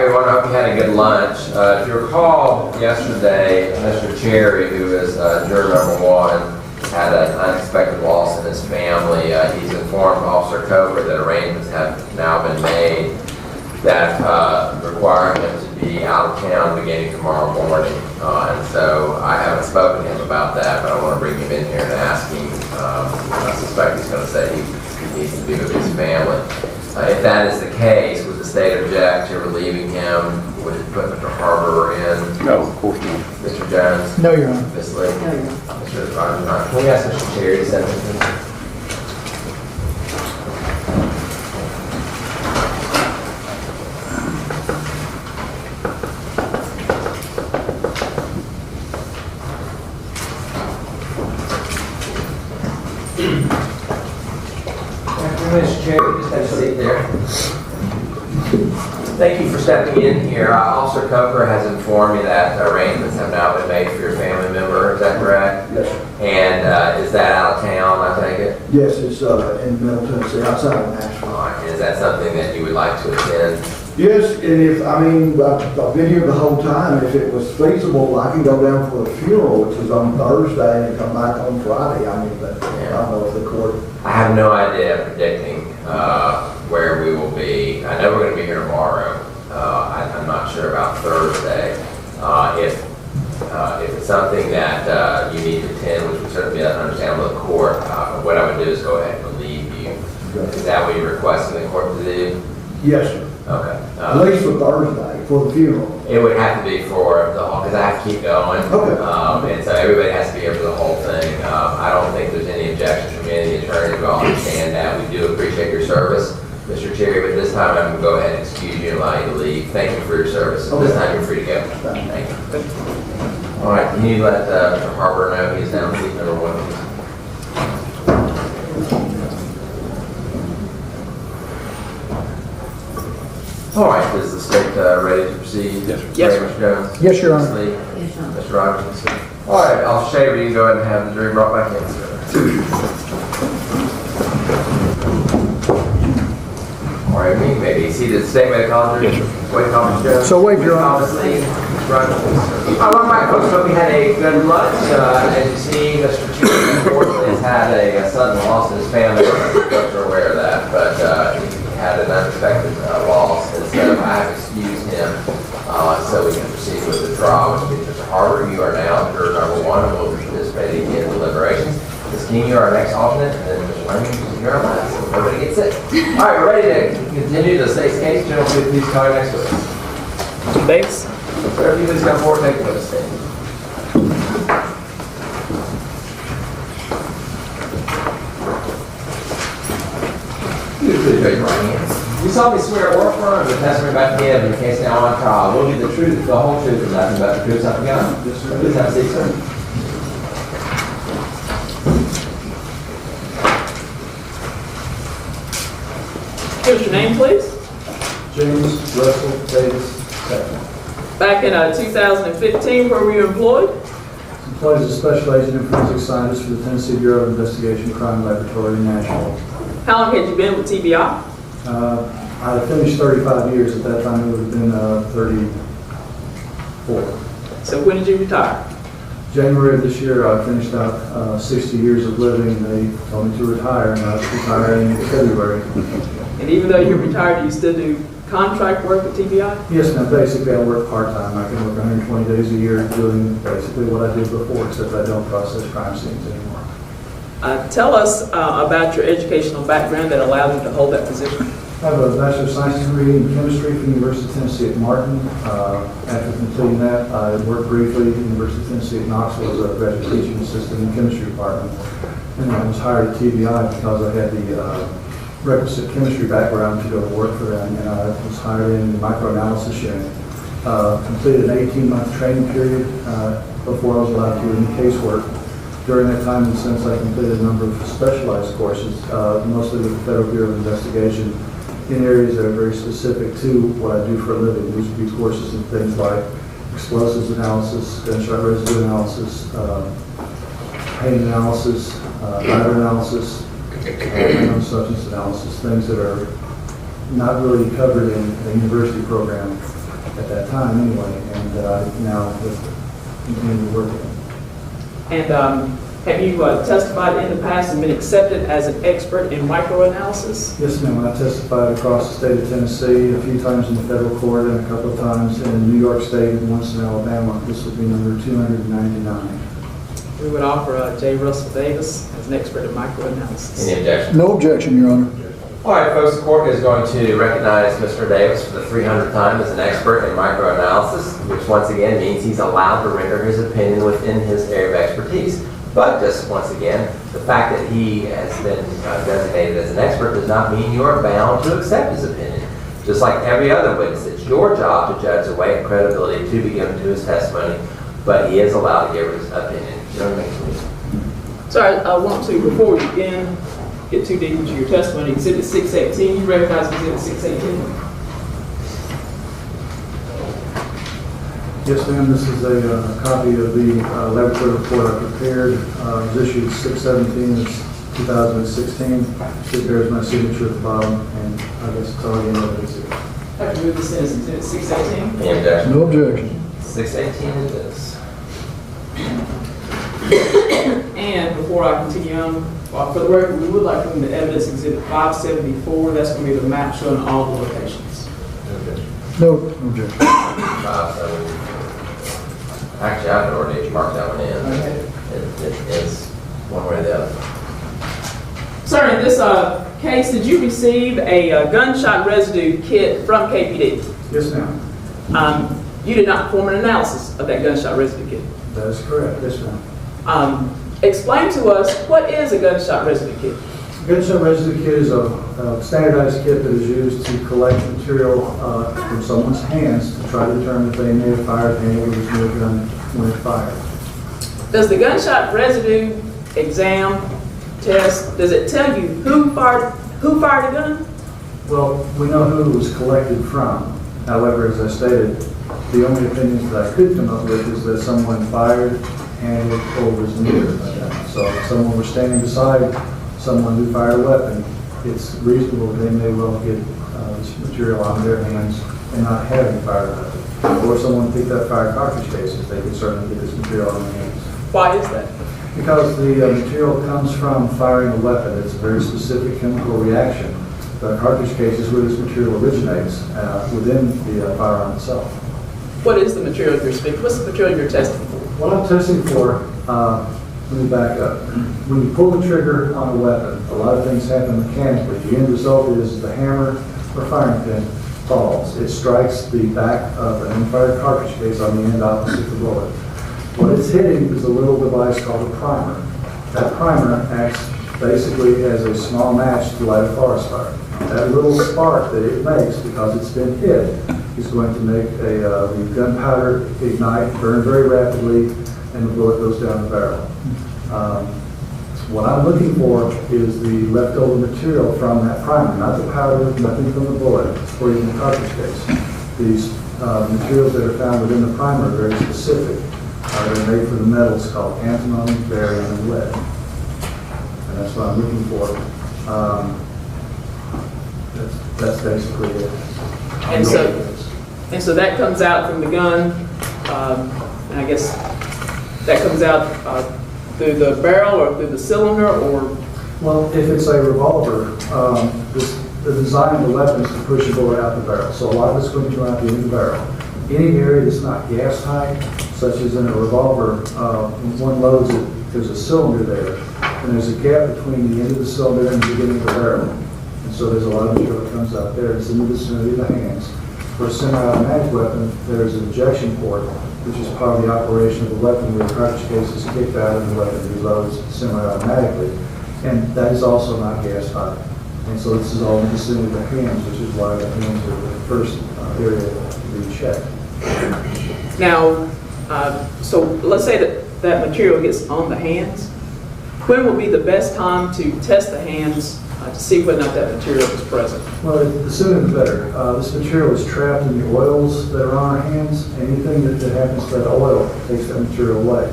right, everyone. I hope you had a good lunch. If you recall, yesterday, Mr. Cherry, who is juror number 1, had an unexpected loss in his family. He's informed Officer Coker that arrangements have now been made that require him to be out of town beginning tomorrow morning. And so I haven't spoken to him about that, but I want to bring him in here and ask him. I suspect he's going to say he needs to be with his family. If that is the case, would the state object to relieving him? Would it put Mr. Harbour in? No, of course not. Mr. Jones? No, Your Honor. Ms. Lee? No, Your Honor. Mr. Rogers? Can we ask Mr. Cherry to send this? Mr. Chair, just have a seat there. Thank you for stepping in here. Officer Coker has informed me that arrangements have now been made for your family member. Is that correct? Yes, sir. And is that out of town, I take it? Yes, it's in Middle Tennessee, outside of Nashville. All right. Is that something that you would like to attend? Yes, and if, I've been here the whole time. If it was feasible, I can go down for the funeral, which is on Thursday, and come back on Friday. But I don't know if the court... I have no idea predicting where we will be. I know we're going to be here tomorrow. I'm not sure about Thursday. If it's something that you need to attend, which would certainly be understandable to the court, what I would do is go ahead and relieve you. Is that what you're requesting the court to do? Yes, sir. Okay. At least for Thursday, for the funeral. It would have to be for the whole, because I have to keep going. Okay. And so everybody has to be here for the whole thing. I don't think there's any objections from any of the attorneys. We all understand that. We do appreciate your service, Mr. Cherry, but this time I'm going to go ahead and excuse you and allow you to leave. Thank you for your service. Okay. This time you're free to go. Thank you. All right, can you let Mr. Harbour know he's down seat number 1? All right, is the state ready to proceed? Yes, sir. Yes, Mr. Jones? Yes, Your Honor. Ms. Lee? Yes, Your Honor. Mr. Rogers? All right, Officer Shaver, you can go ahead and have the jury brought back in, sir. All right, we may be seated. State way to call, jury. Yes, sir. Way to call, Mr. Jones. So waived, Your Honor. Ms. Lee? Mr. Rogers? Welcome back, folks. Hope you had a good lunch. As you see, Mr. Chief, unfortunately, has had a sudden loss in his family. Folks are aware of that, but he had an unexpected loss, and so I have excused him so we can proceed with the trial, which means Mr. Harbour, you are now juror number 1 and will be participating in deliberations. Ms. King, you are our next alternate, and then Mr. Lange, you're our last. So nobody gets sick. All right, we're ready to continue the state's case. General, please call your next witness. Mr. Bates? Sir, if you please come forward, take the witness stand. Please raise your right hand. You solemnly swear or affirm the testimony about to give in the case now on trial will be the truth, the whole truth, and nothing but the truth, something God. Yes, sir. Please have a seat, sir. Give us your name, please. James Russell Davis, second. Back in 2015, where were you employed? Employed as a special agent and forensic scientist for the Tennessee Bureau of Investigation Crime Laboratory in Nashville. How long had you been with TBI? I had finished 35 years. At that time, it would have been 34. So when did you retire? January of this year, I finished out 60 years of living. They told me to retire, and I was retiring in February. And even though you're retired, do you still do contract work with TBI? Yes, now basically I work part-time. I can work 120 days a year doing basically what I did before, except I don't process crime scenes anymore. Tell us about your educational background that allowed you to hold that position. I have a Bachelor of Science degree in chemistry from the University of Tennessee at Martin. After completing that, I worked briefly at the University of Tennessee at Knoxville as a graduate teaching assistant in the chemistry department. And I was hired at TBI because I had the requisite chemistry background to go work for them, and I was hired in the microanalysis unit. Completed an 18-month training period before I was allowed to do any casework. During that time, and since I completed a number of specialized courses, mostly with the Federal Bureau of Investigation, in areas that are very specific to what I do for a living. These would be courses in things like explosives analysis, gunshot residue analysis, pain analysis, matter analysis, unknown substance analysis, things that are not really covered in a university program. at that time anyway, and now with continue working. And have you testified in the past and been accepted as an expert in microanalysis? Yes, ma'am. I testified across the state of Tennessee, a few times in the federal court and a couple of times in New York State and once in Alabama. This would be number 299. We would offer J. Russell Davis as an expert in microanalysis. Any objection? No objection, Your Honor. All right, folks, the court is going to recognize Mr. Davis for the 300th time as an expert in microanalysis, which once again means he's allowed to render his opinion within his area of expertise. But just once again, the fact that he has been designated as an expert does not mean you are bound to accept his opinion. Just like every other witness, it's your job to judge the weight and credibility to be given to his testimony, but he is allowed to give his opinion. Gentlemen, please. So I want to, before we begin, get too deep into your testimony, Exhibit 618, you recognize Exhibit 618? Yes, ma'am. This is a copy of the laboratory report I prepared. It was issued 6/17/2016. It bears my signature at the bottom, and I guess it's already in evidence here. Have to move this in as Exhibit 618. Any objection? No objection. 618 it is. And before I continue on, for the record, we would like to move the evidence Exhibit 574. That's going to be the map showing all the locations. No objection. Actually, I've already marked that one in. Okay. It is one way or the other. Sir, in this case, did you receive a gunshot residue kit from KPD? Yes, ma'am. You did not perform an analysis of that gunshot residue kit. That is correct. Yes, ma'am. Explain to us, what is a gunshot residue kit? Gunshot residue kit is a standardized kit that is used to collect material from someone's hands to try to determine if they may have fired and what was near a gun when it fired. Does the gunshot residue exam test, does it tell you who fired a gun? Well, we know who it was collected from. However, as I stated, the only opinions that I could come up with is that someone fired and or was near a gun. So if someone was standing beside someone who fired a weapon, it's reasonable they may well get this material on their hands and not having fired a weapon. Or if someone picked up fire cartridge cases, they could certainly get this material on their hands. Why is that? Because the material comes from firing a weapon. It's a very specific chemical reaction. The cartridge case is where this material originates within the firearm itself. What is the material you're speaking? What's the material you're testing for? What I'm testing for, let me back up. When you pull the trigger on a weapon, a lot of things happen mechanically. The end result is the hammer or firing pin falls. It strikes the back of an unfired cartridge case on the end opposite the bullet. What it's hitting is a little device called a primer. That primer acts basically as a small match to light a forest fire. That little spark that it makes, because it's been hit, is going to make the gunpowder ignite, burn very rapidly, and the bullet goes down the barrel. What I'm looking for is the leftover material from that primer, not the powder, nothing from the bullet, or even the cartridge case. These materials that are found within the primer are very specific. They're made from the metals called antimony, barium, and lead. And that's what I'm looking for. That's basically it. And so that comes out from the gun, and I guess that comes out through the barrel or through the cylinder, or? Well, if it's a revolver, the design of the weapon is to push the bullet out the barrel. So a lot of it's going to come out the end of the barrel. Any area that's not gas tight, such as in a revolver, when one loads it, there's a cylinder there, and there's a gap between the end of the cylinder and the beginning of the barrel. And so there's a lot of material that comes out there. It's in the vicinity of the hands. For a semi-automatic weapon, there's an ejection port, which is part of the operation of the weapon, where the cartridge case is kicked out and the weapon reloads semi-automatically. And that is also not gas tight. And so this is all in the vicinity of the hands, which is why the hands are the first area to be checked. Now, so let's say that that material gets on the hands. When will be the best time to test the hands to see whether or not that material is present? Well, the sooner the better. This material is trapped in the oils that are on our hands. Anything that happens to that oil takes that material away.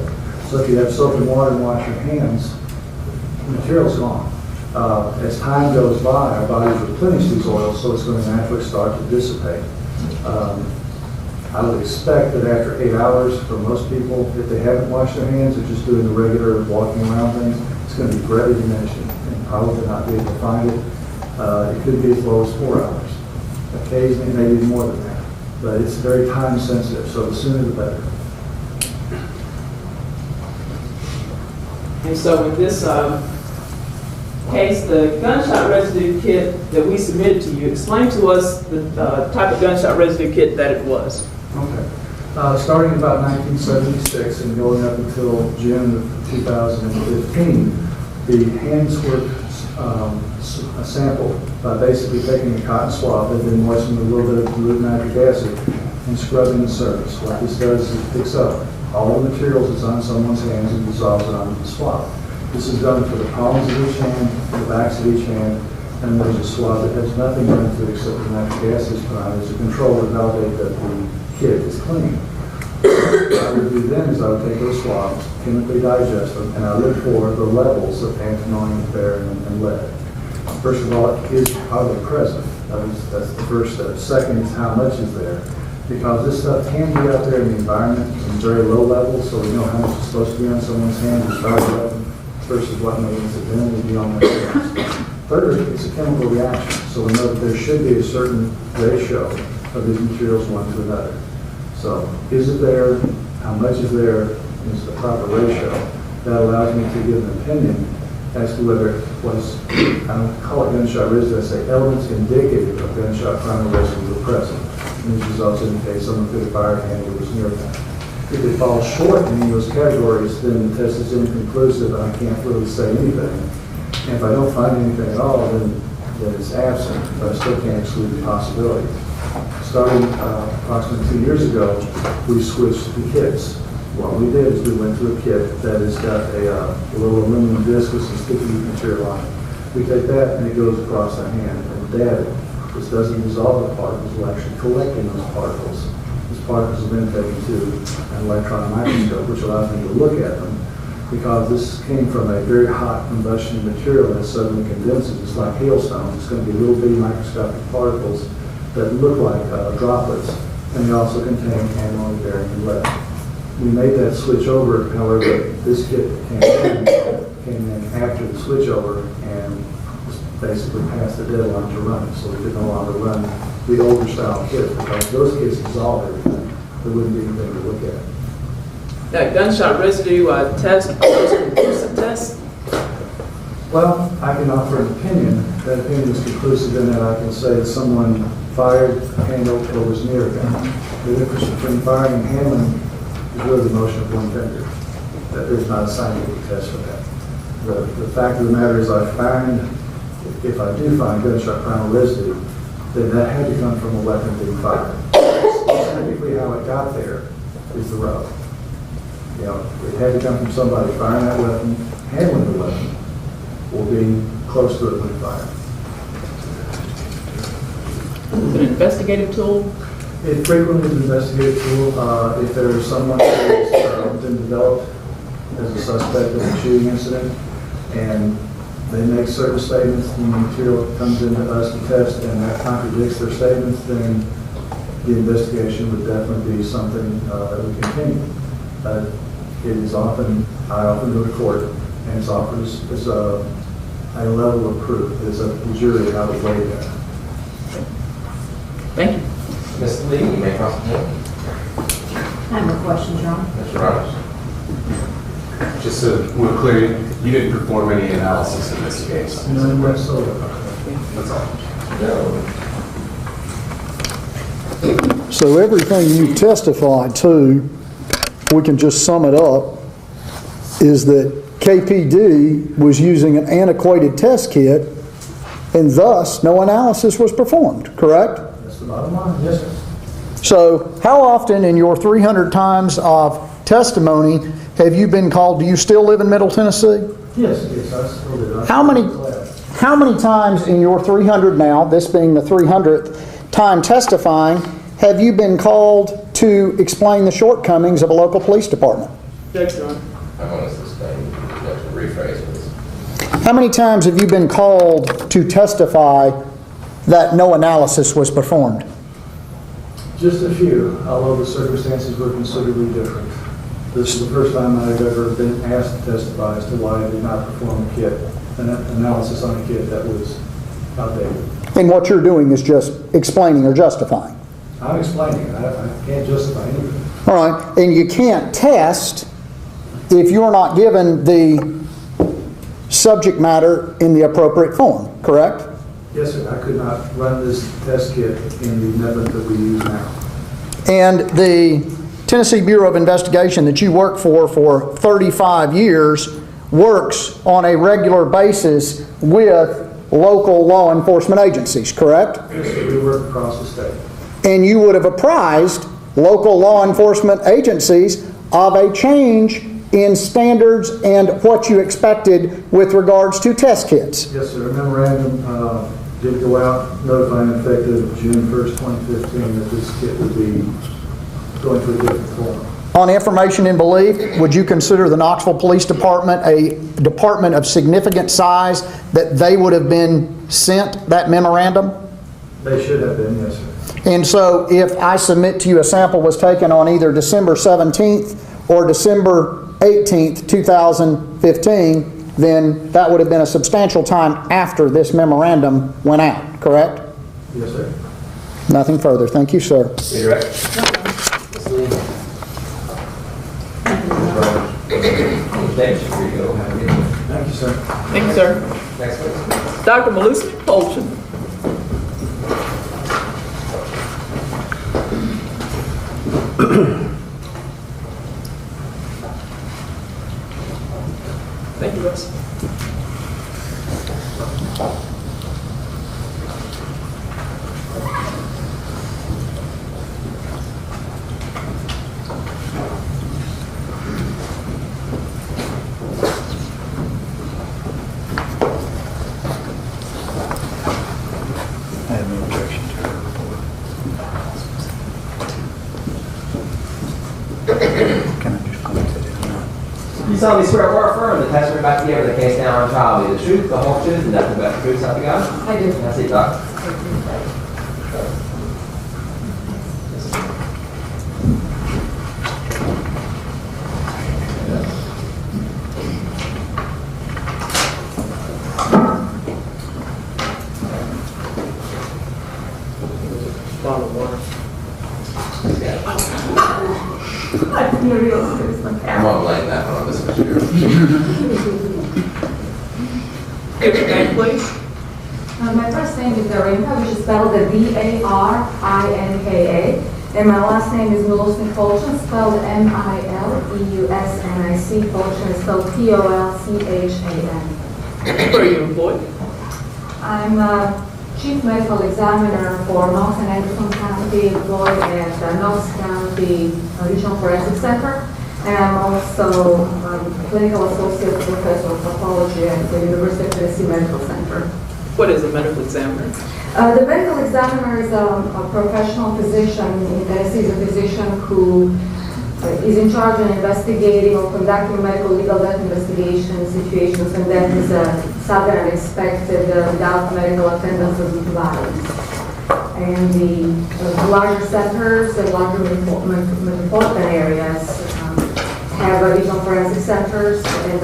So if you have soap and water and wash your hands, the material's gone. As time goes by, our bodies replenish these oils, so it's going to naturally start to dissipate. I would expect that after 8 hours, for most people, if they haven't washed their hands or just doing the regular walking around things, it's going to be greatly diminishing and probably not be able to find it. It could be as low as 4 hours. Occasionally, maybe more than that. But it's very time sensitive, so the sooner the better. And so in this case, the gunshot residue kit that we submitted to you, explain to us the type of gunshot residue kit that it was. Okay. Starting about 1976 and going up until June of 2015, the hands were sampled by basically taking a cotton swab that had been moistened with a little bit of dilute nitric acid and scrubbing the surface. What this does is it picks up all the materials that's on someone's hands and dissolves it onto the swab. This is done for the palms of each hand, the backs of each hand, and there's a swab that has nothing done to it except the nitric acid is put on as a control to validate that the kit is clean. What I would do then is I would take those swabs, chemically digest them, and I look for the levels of antimony, barium, and lead. First of all, are they present? That's the first step. Second is how much is there? Because this stuff can be out there in the environment in very low levels, so we know how much is supposed to be on someone's hands and start level versus what may incidentally be on their hands. Third, it's a chemical reaction, so we know that there should be a certain ratio of these materials one to another. So is it there? How much is there? Is the proper ratio? That allows me to give an opinion as to whether it was, I don't call it gunshot residue, I say elements indicative of gunshot primal residue were present. And this results in the case someone could have fired and it was near that. If it falls short in any of those categories, then the test is inconclusive and I can't really say anything. And if I don't find anything at all, then it's absent, but I still can't exclude the possibility. Starting approximately 2 years ago, we switched the kits. What we did is we went to a kit that has got a little aluminum disc with some sticky material on it. We take that and it goes across the hand and dab it. This doesn't dissolve the particles, we're actually collecting those particles. These particles have been taken to an electron microscope, which allows me to look at them, because this came from a very hot combustion material that suddenly condenses. It's like hailstones. It's going to be little bitty microscopic particles that look like droplets, and they also contain antimony, barium, and lead. We made that switch over, however, this kit came in after the switch over and basically passed the deadline to run it, so we could no longer run the older style kit because those kits dissolve everything. There wouldn't be anything to look at. That gunshot residue test, was a conclusive test? Well, I can offer an opinion. That opinion is conclusive in that I can say that someone fired, handled, or was near a gun. The difference between firing and handling is really the motion of one finger. That there's not a scientific test for that. The fact of the matter is if I do find gunshot primal residue, then that had to come from a weapon being fired. Specifically how it got there is the rub. You know, it had to come from somebody firing that weapon, handling the weapon, or being close to it when fired. Is it an investigative tool? It frequently is an investigative tool. If there is someone who has been developed as a suspect of a shooting incident, and they make certain statements, and the material comes into us to test, and that contradicts their statements, then the investigation would definitely be something that would continue. I often go to court, and it's offered as a level of proof. It's up to the jury how to weigh that. Thank you. Ms. Lee, you may proceed. I have no questions, Your Honor. Mr. Rogers. Just so we're clear, you didn't perform any analysis in this case? None whatsoever. That's all. No. So everything you testified to, we can just sum it up, is that KPD was using an antiquated test kit and thus no analysis was performed, correct? That's the bottom line. Yes, sir. So how often in your 300 times of testimony have you been called? Do you still live in Middle Tennessee? Yes, I still do. How many times in your 300 now, this being the 300th time testifying, have you been called to explain the shortcomings of a local police department? Thanks, Your Honor. I want to sustain, rephrase this. How many times have you been called to testify that no analysis was performed? Just a few, although the circumstances were considerably different. This is the first time I've ever been asked to testify as to why I did not perform a kit, an analysis on a kit that was outdated. And what you're doing is just explaining or justifying. I'm explaining it. I can't justify anything. All right, and you can't test if you're not given the subject matter in the appropriate form, correct? Yes, sir. I could not run this test kit in the method that we use now. And the Tennessee Bureau of Investigation that you work for 35 years works on a regular basis with local law enforcement agencies, correct? Yes, sir. We work across the state. And you would have apprised local law enforcement agencies of a change in standards and what you expected with regards to test kits. Yes, sir. A memorandum did go out notifying effective June 1st, 2015 that this kit would be going to a different form. On information and belief, would you consider the Knoxville Police Department a department of significant size that they would have been sent that memorandum? They should have been, yes, sir. And so if I submit to you a sample was taken on either December 17th or December 18th, 2015, then that would have been a substantial time after this memorandum went out, correct? Yes, sir. Nothing further. Thank you, sir. Redirect. Thank Thank you, sir. Thank you, sir. Next one. Dr. Mileusnic Testifies. Thank you, Russ. I have no objection to her report. Can I just comment that it's not? You solemnly swear or affirm the testimony about to give the case now on trial will be the truth, the whole truth, and nothing but the truth, so help you God? I do. That's it, Doc. Bottle of water. I'm gonna blame that one on this material. Give your name, please. My first name is Darinka, which is spelled Darinka, and my last name is Mileusnic, spelled Mileusnic, Polchan is spelled Polchan. Where are you employed? I'm a Chief Medical Examiner for Knox and Anderson County, employed at Knox County Regional Forensic Center, and I'm also Clinical Associate Professor of Pathology at the University of Tennessee Medical Center. What is a medical examiner? The medical examiner is a professional physician in Tennessee, is a physician who is in charge of investigating or conducting medical legal death investigation situations when death is sudden and unexpected without medical attendance or due to violence. And the larger centers, the larger metropolitan areas have regional forensic centers, and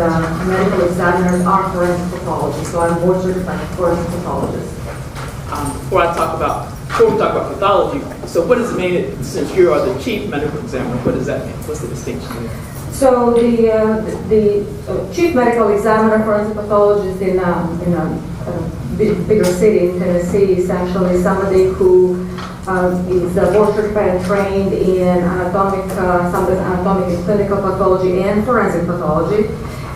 medical examiners are forensic pathologists. So I'm board certified forensic pathologist. Before we talk about pathology, so what does it mean since you are the chief medical examiner? What does that mean? What's the distinction there? So the chief medical examiner, forensic pathologist in a bigger city in Tennessee, essentially somebody who is board certified and trained in anatomic and clinical pathology and forensic pathology.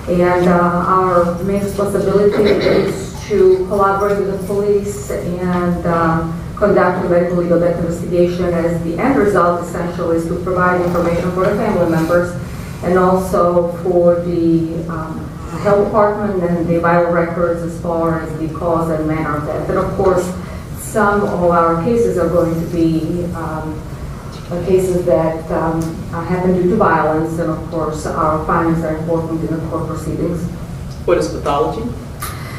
And our main responsibility is to collaborate with the police and conduct a medical legal death investigation, as the end result essentially is to provide information for the family members and also for the health department and the vital records as far as the cause and manner of death. And of course, some of our cases are going to be cases that happen due to violence, and of course our findings are important in the court proceedings. What is pathology?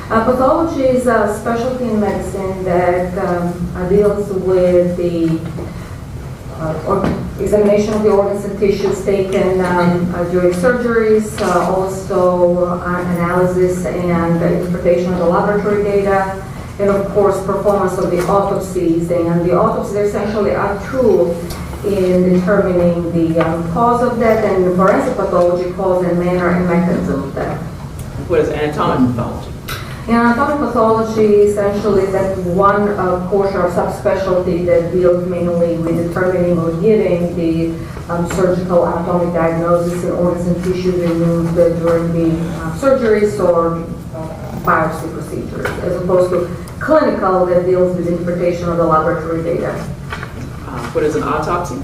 Pathology is a specialty in medicine that deals with the examination of the organs and tissues taken during surgeries, also analysis and interpretation of the laboratory data, and of course performance of the autopsies. And the autopsies are essentially a tool in determining the cause of death, and forensic pathology cause and manner and mechanism of death. What is anatomic pathology? In anatomic pathology, essentially that one portion or subspecialty that deals mainly with determining or giving the surgical anatomic diagnosis in organs and tissues removed during the surgeries or biopsy procedures, as opposed to clinical that deals with interpretation of the laboratory data. What is an autopsy?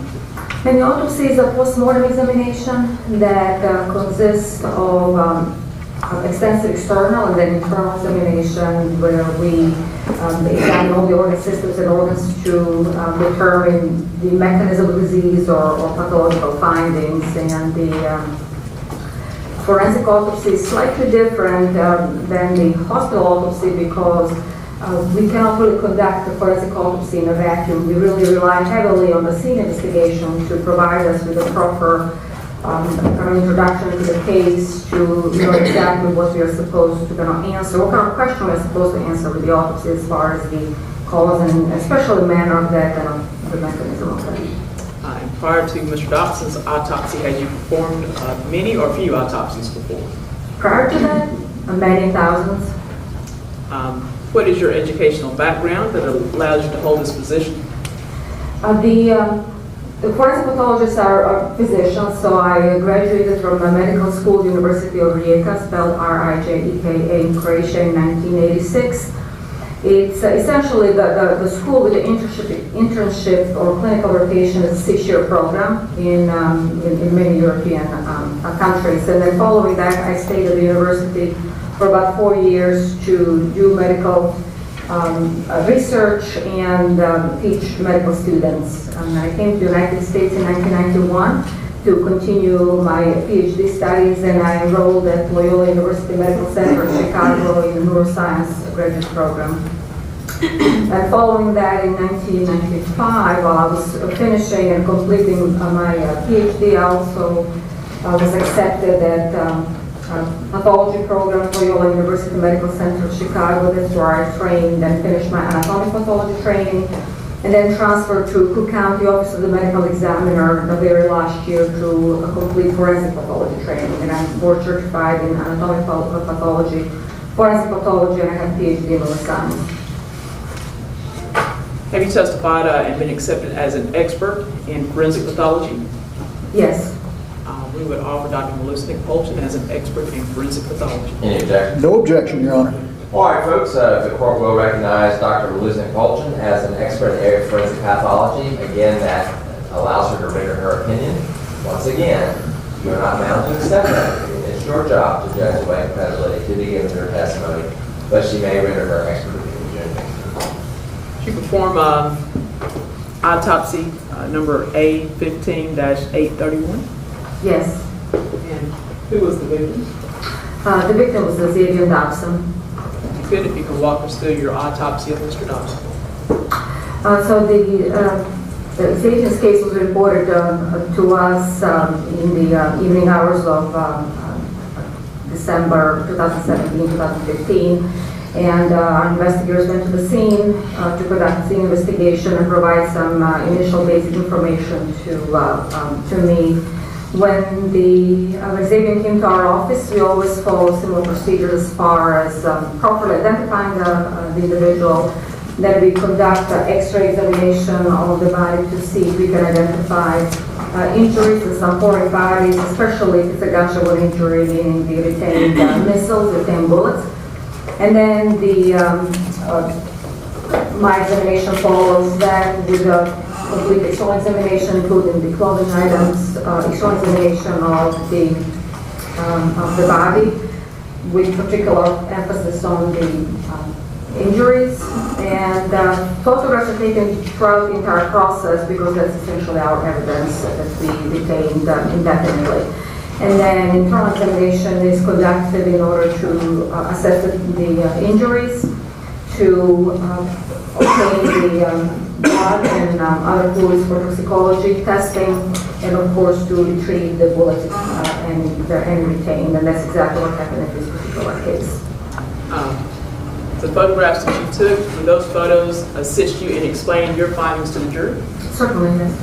And the autopsy is a post-mortem examination that consists of extensive external and then internal examination where we examine all the organ systems and organs to determine the mechanism of disease or pathological findings. And the forensic autopsy is slightly different than the hospital autopsy because we cannot really conduct a forensic autopsy in a vacuum. We really rely heavily on the scene investigation to provide us with a proper introduction to the case, to know exactly what we are supposed to answer, what kind of question we are supposed to answer with the autopsy as far as the cause and especially manner of death and the mechanism of death. And prior to Mr. Dobson's autopsy, had you performed many or few autopsies before? Prior to that, many thousands. What is your educational background that allows you to hold this position? The forensic pathologists are physicians, so I graduated from a medical school, University of Rijeka, spelled R-I-J-E-K-A in Croatia in 1986. It's essentially the school with the internship or clinical rotation is a 6-year program in many European countries. And then following that, I stayed at the university for about 4 years to do medical research and teach medical students. I came to the United States in 1991 to continue my PhD studies, and I enrolled at Loyola University Medical Center in Chicago in the neuroscience graduate program. And following that, in 1995, while I was finishing and completing my PhD, I also was accepted at pathology program for Loyola University Medical Center Chicago. That's where I trained and finished my anatomic pathology training, and then transferred to Cook County Office of the Medical Examiner the very last year to complete forensic pathology training. And I'm board certified in anatomic pathology, forensic pathology, and I have a PhD in neuroscience. Have you testified and been accepted as an expert in forensic pathology? Yes. We would offer Dr. Mileusnic as an expert in forensic pathology. Any objection? No objection, Your Honor. All right, folks, the court will recognize Dr. Mileusnic as an expert in the area of forensic pathology. Again, that allows her to render her opinion. Once again, you are not bound to accept that opinion. It's your job to judge the way compatibility to be given to her testimony, but she may render her expert opinion. She performed autopsy number A15-831. Yes. And who was the victim? The victim was Zaevion Dobson. Good if you can walk us through your autopsy of Mr. Dobson. So the Zaevion's case was reported to us in the evening hours of December 2017-2015. And our investigators went to the scene to conduct scene investigation and provide some initial basic information to me. When Zaevion came to our office, we always follow similar procedures as far as properly identifying the individual. Then we conduct an X-ray examination of the body to see if we can identify injuries in some foreign bodies, especially if it's a gunshot wound injury, meaning the retained missiles, retained bullets. And then my examination follows that with a complete external examination, including the clothing items, external examination of the body, with particular emphasis on the injuries. And photographs are taken throughout the entire process because that's essentially our evidence that we retained indefinitely. And then internal examination is conducted in order to assess the injuries, to obtain blood and other fluids for toxicology testing, and of course to retrieve the bullets and retain, and that's exactly what happened in this particular case. The photographs that you took, do those photos assist you in explaining your findings to the jury? Certainly, yes.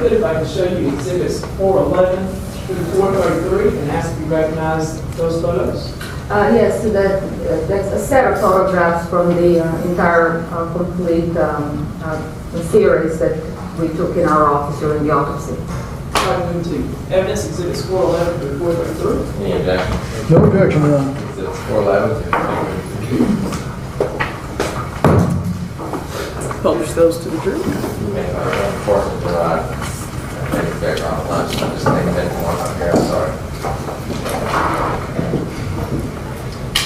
If I can show you exhibits 411 through 433 and ask if you recognize those photos. Yes, so that's a set of photographs from the entire complete series that we took in our office during the autopsy. Move to evidence exhibits 411 through 433. Any objection? No objection, Your Honor. Exhibits 411. Publish those to the jury. Unfortunately, maybe they're on lunch. I'm just taking it one up here. I'm sorry.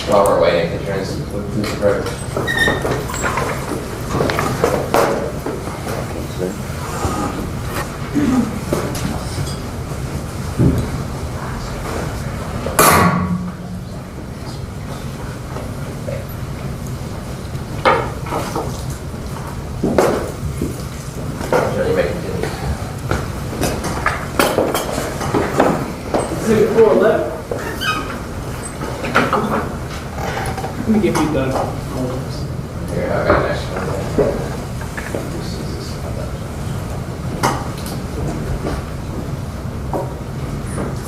While we're waiting, could you look through the approach? Exhibit 411. Let me give you the photos. Here, I got an extra one.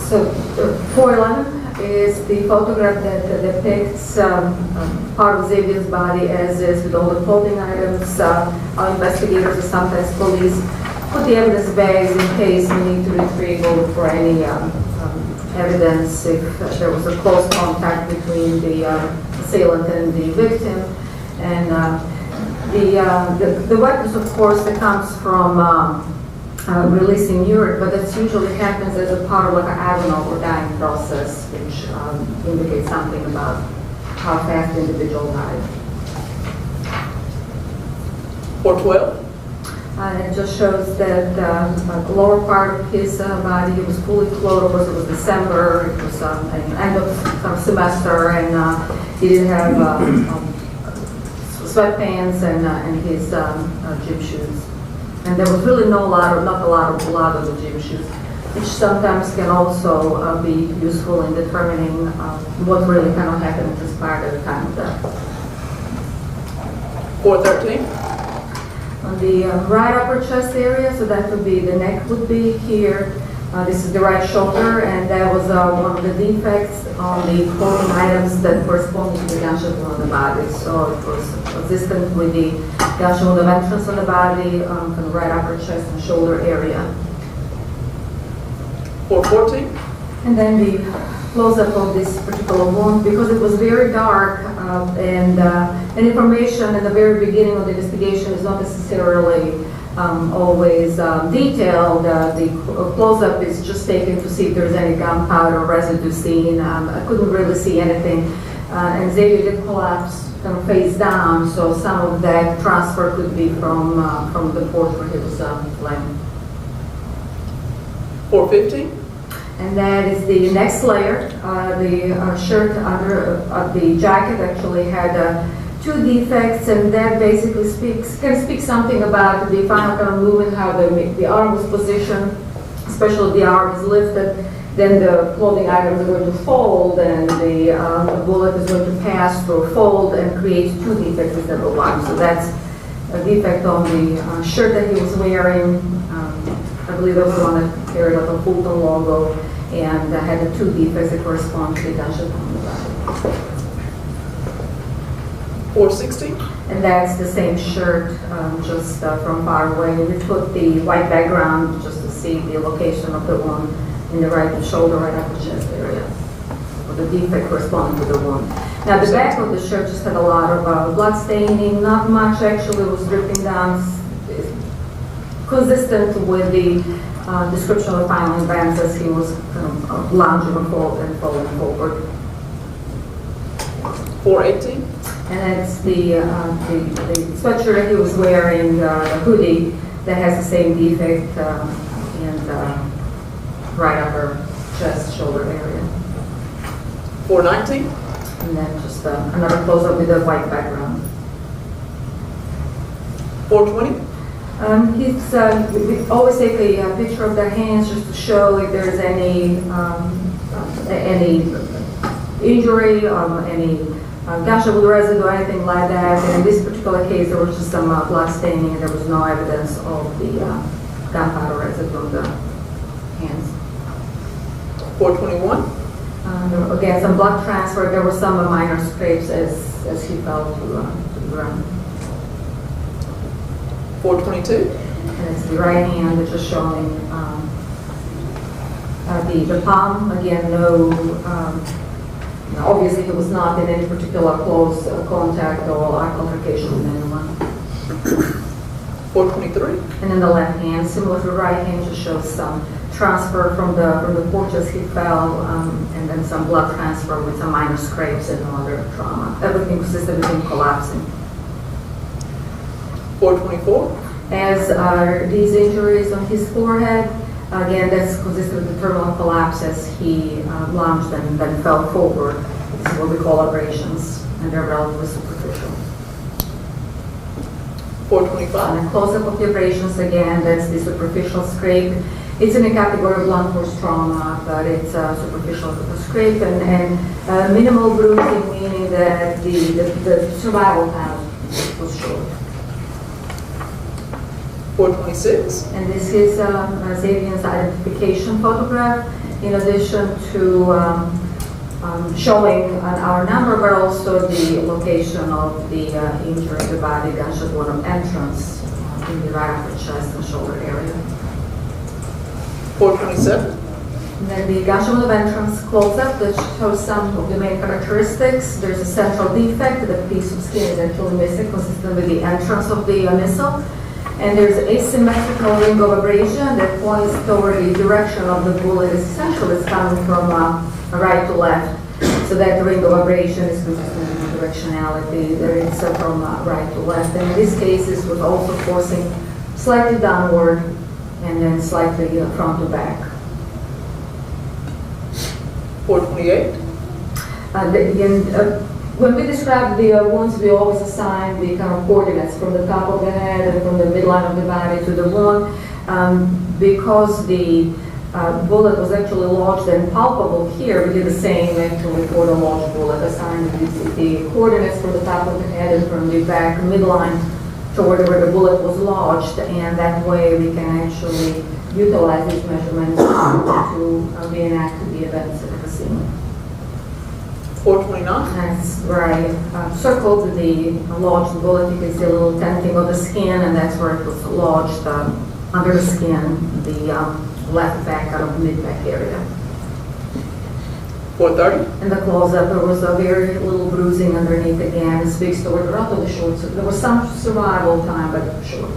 So 411 is the photograph that depicts part of Zaevion's body as is with all the clothing items. Our investigators and sometimes police put the evidence bags in case we need to retrieve or for any evidence if there was a close contact between the assailant and the victim. And the wetness, of course, that comes from releasing urine, but that usually happens as a part of like an agonal or dying process, which indicates something about how fast the individual died. 412. And it just shows that the lower part of his body, he was fully clothed. Of course, it was December. It was an end of semester, and he didn't have sweatpants and his gym shoes. And there was really not a lot of blood on the gym shoes, which sometimes can also be useful in determining what really kind of happened and transpired at the time of death. 413. On the right upper chest area, so that would be, the neck would be here. This is the right shoulder, and that was one of the defects on the clothing items that corresponded to the gunshot wound on the body. So it was consistent with the gunshot wound of entrance on the body, on the right upper chest and shoulder area. 414. And then the close-up of this particular wound, because it was very dark, and information in the very beginning of the investigation is not necessarily always detailed. The close-up is just taken to see if there's any gunpowder residue seen. I couldn't really see anything. And Zaevion did collapse kind of face down, so some of that transfer could be from the porch where he was laying. 415. And that is the next layer. The shirt under the jacket actually had two defects, and that basically can speak something about the final kind of movement, how the arm was positioned, especially if the arm is lifted, then the clothing items are going to fold, and the bullet is going to pass through a fold and create two defects instead of one. So that's a defect on the shirt that he was wearing. I believe that was the one that carried like a Fulton logo, and had the two defects that correspond to the gunshot wound on the body. 460. And that's the same shirt, just from far away. We put the white background just to see the location of the wound in the right shoulder, right upper chest area, or the defect corresponding to the wound. Now the back of the shirt just had a lot of blood staining. Not much actually was dripping down, consistent with the description of the final events as he was kind of lounging and falling forward. 418. And it's the sweatshirt that he was wearing, the hoodie, that has the same defect in the right upper chest, shoulder area. 419. And then just another close-up with a white background. 420. We always take a picture of their hands just to show if there's any injury, any gunshot residue or anything like that. And in this particular case, there was just some blood staining, and there was no evidence of the gunpowder residue on the hands. 421. There were, again, some blood transfer. There were some minor scrapes as he fell to the ground. 422. And it's the right hand, which is showing the palm. Again, no, obviously he was not in any particular close contact or altercation with anyone. 423. And in the left hand, similar to the right hand, just shows some transfer from the porch as he fell, and then some blood transfer with some minor scrapes and no other trauma. Everything consisted of him collapsing. 424. As are these injuries on his forehead. Again, that's consistent with the terminal collapse as he lunged and then fell forward. This is what we call abrasions, and they're relatively superficial. 425. And a close-up of the abrasions, again, that's the superficial scrape. It's in the category of blunt force trauma, but it's superficial scrape and minimal bruising, meaning that the survival time was short. 426. And this is Zaevion's identification photograph, in addition to showing our number, but also the location of the injury, the body gunshot wound entrance in the right upper chest and shoulder area. 427. And then the gunshot wound entrance close-up that shows some of the main characteristics. There's a central defect, the piece of skin is actually missing, consistent with the entrance of the missile. And there's asymmetrical ring of abrasion that points toward the direction of the bullet. Essentially, it's coming from right to left, so that the ring of abrasion is consistent with the directionality. There is from right to left. And in this case, this was also forcing slightly downward and then slightly front to back. 428. When we describe the wounds, we always assign the kind of coordinates from the top of the head and from the midline of the body to the wound. Because the bullet was actually lodged and palpable here, we did the same actually for the lodged bullet, assigned the coordinates from the top of the head and from the back midline toward where the bullet was lodged, and that way we can actually utilize these measurements to reenact the events at the scene. 429. That's where I circled the lodged bullet. You can see a little tenting of the skin, and that's where it was lodged under the skin, the left back, kind of mid-back area. 430. In the close-up, there was a very little bruising underneath again. It speaks toward the relatively short, so there was some survival time, but short.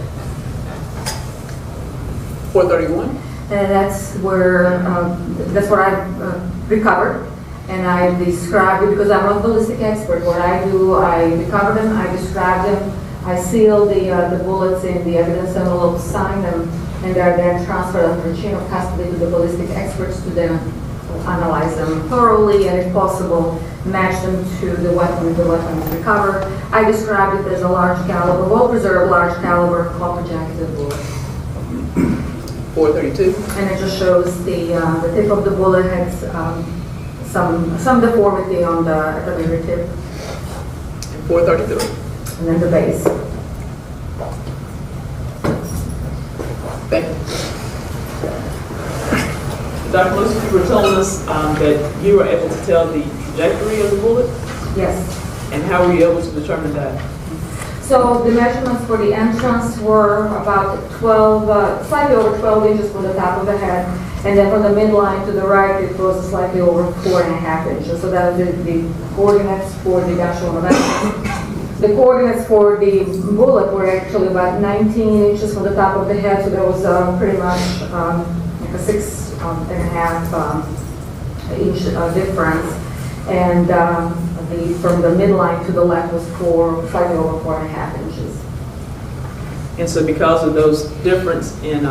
431. And that's what I recovered. And I describe it because I'm not a ballistic expert. What I do, I recover them, I describe them, I seal the bullets in the evidence envelope, sign them, and they're then transferred under chain of custody to the ballistic experts to then analyze them thoroughly, and if possible, match them to the weapon if the weapon is recovered. I describe it as a large caliber, well-preserved large caliber copper jacketed bullet. 432. And it just shows the tip of the bullet had some deformity on at the very tip. 433. And then the base. Thank you. Dr. Mileusnic, you were telling us that you were able to tell the trajectory of the bullet? Yes. And how were you able to determine that? So the measurements for the entrance were about 12, slightly over 12 inches from the top of the head. And then from the midline to the right, it was slightly over 4.5 inches. So that was the coordinates for the gunshot wound entrance. The coordinates for the bullet were actually about 19 inches from the top of the head. So there was pretty much like a 6.5 inch difference. And from the midline to the left was slightly over 4.5 inches. And so because of those difference in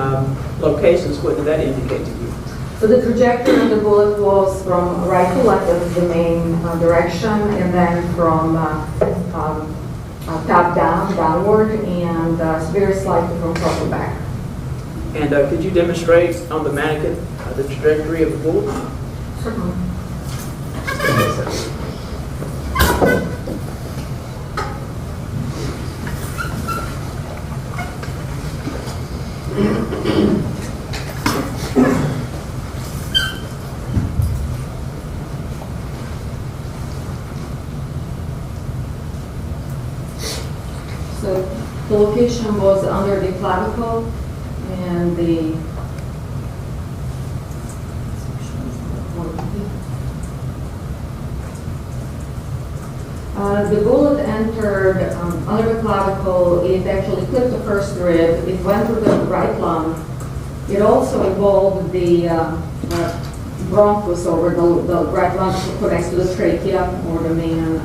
locations, what did that indicate to you? So the trajectory of the bullet was from right to left, that was the main direction, and then from top down, downward, and very slightly from front to back. And could you demonstrate on the mannequin the trajectory of the bullet? Certainly. So the location was under the clavicle and the bullet entered under the clavicle. It actually clipped the first rib. It went through the right lung. It also involved the bronchus, or the right lung connects to the trachea, or the main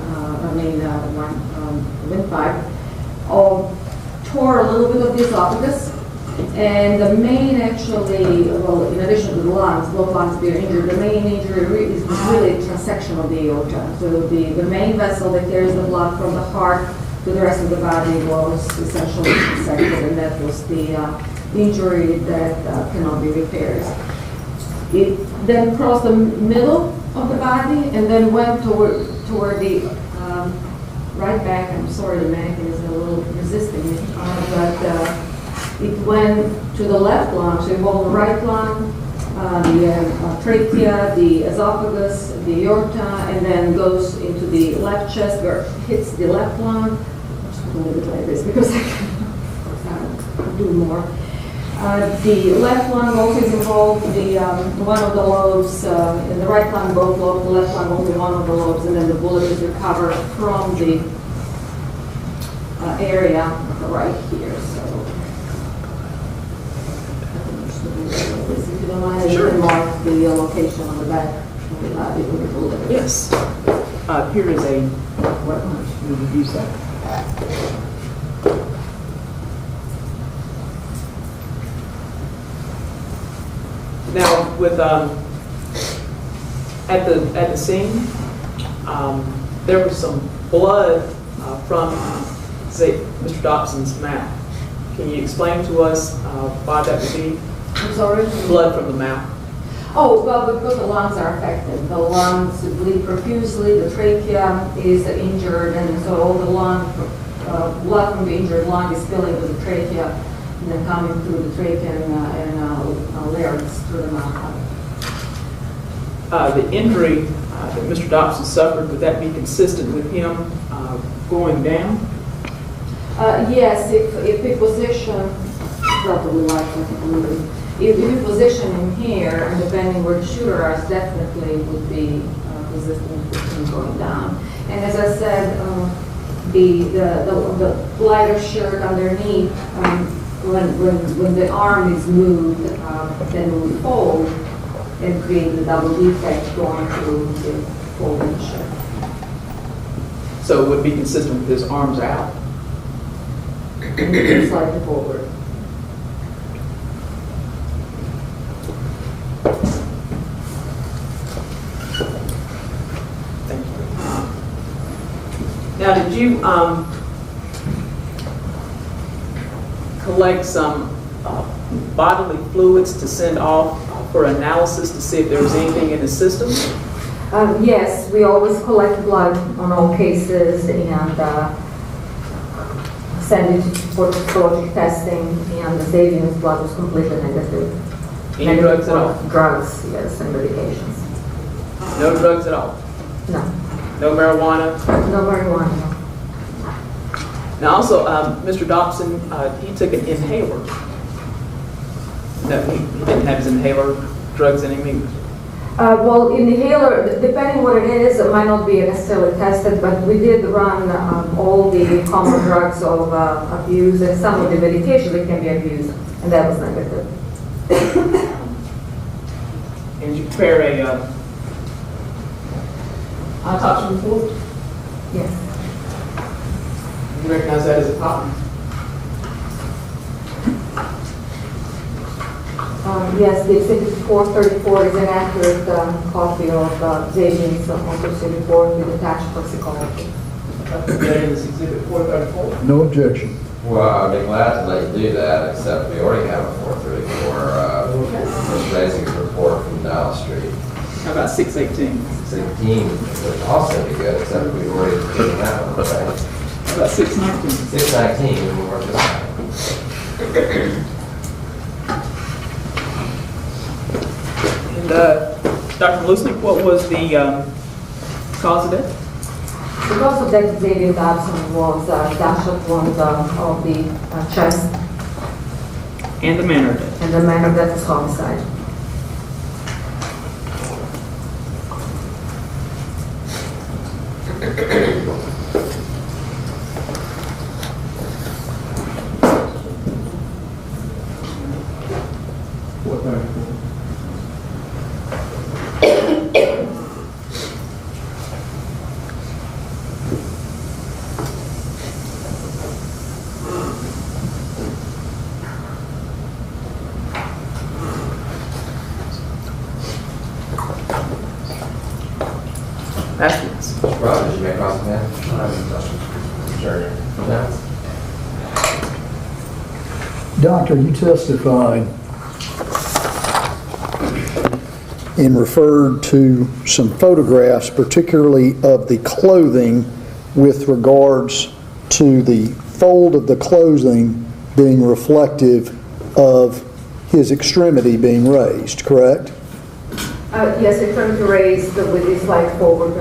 windpipe. Tore a little bit of the esophagus, and the main actually, well, in addition to the lungs, both lungs being injured, the main injury was really a transection of the aorta. So the main vessel that carries the blood from the heart to the rest of the body was essentially transected, and that was the injury that cannot be repaired. It then crossed the middle of the body and then went toward the right back. I'm sorry, the mannequin is a little resisting me, but it went to the left lung, so it involved the right lung, the trachea, the esophagus, the aorta, and then goes into the left chest where it hits the left lung. I'm just going to leave it like this because I can do more. The left lung also is involved, one of the lobes, in the right lung both lobes, the left lung only one of the lobes, and then the bullet is recovered from the area on the right here. So, if you don't mind, you can mark the location on the back of the body with the bullet. Yes. Here is a weapon. We would use that. Now, with at the scene, there was some blood from Mr. Dobson's mouth. Can you explain to us why that would be? I'm sorry? Blood from the mouth. Oh, well, because the lungs are affected. The lungs bleed profusely, the trachea is injured, and so all the blood from the injured lung is filling with the trachea and then coming through the trachea and larynx through the mouth. The injury that Mr. Dobson suffered, would that be consistent with him going down? Yes, if we position, probably likely, if we position him here, and depending where the shooter is, definitely would be consistent with him going down. And as I said, the lighter shirt underneath, when the arm is moved, then we fold and create the double defect going through the folding shirt. So it would be consistent with his arms out? And slightly forward. Thank you. Now, did you collect some bodily fluids to send off for analysis to see if there was anything in the system? Yes, we always collect blood on all cases and send it for toxicology testing, and the Zaevion's blood was completely negative. Any drugs at all? Drugs, yes, and medications. No drugs at all? No. No marijuana? No marijuana, no. Now also, Mr. Dobson, he took an inhaler. No, he didn't have his inhaler drugs in him either. Well, inhaler, depending what it is, it might not be necessarily tested, but we did run all the common drugs of abuse and some of the medication that can be abused, and that was negative. And you prepare a autopsy report? Yes. You recognize that as a copy? Yes, the Exhibit 434 is an accurate copy of Zaevion's autopsy report with attached toxicology. That is Exhibit 434. No objection. Well, I'd be glad to let you do that, except we already have a 434, Mr. Basic report from Dallas Street. How about 618? 16 would also be good, except we've already taken that one, right? How about 619? 619, we will work this out. And Dr. Mileusnic, what was the cause of death? The cause of death of Zaevion Dobson was gunshot wound of the chest, And the manner of death? and the manner of death is homicide. Afterwards. Mr. Rogers, you may cross the hand. Sure. No? Doctor, you testified and referred to some photographs, particularly of the clothing with regards to the fold of the clothing being reflective of his extremity being raised, correct? Yes, I turned to raise with this slight forward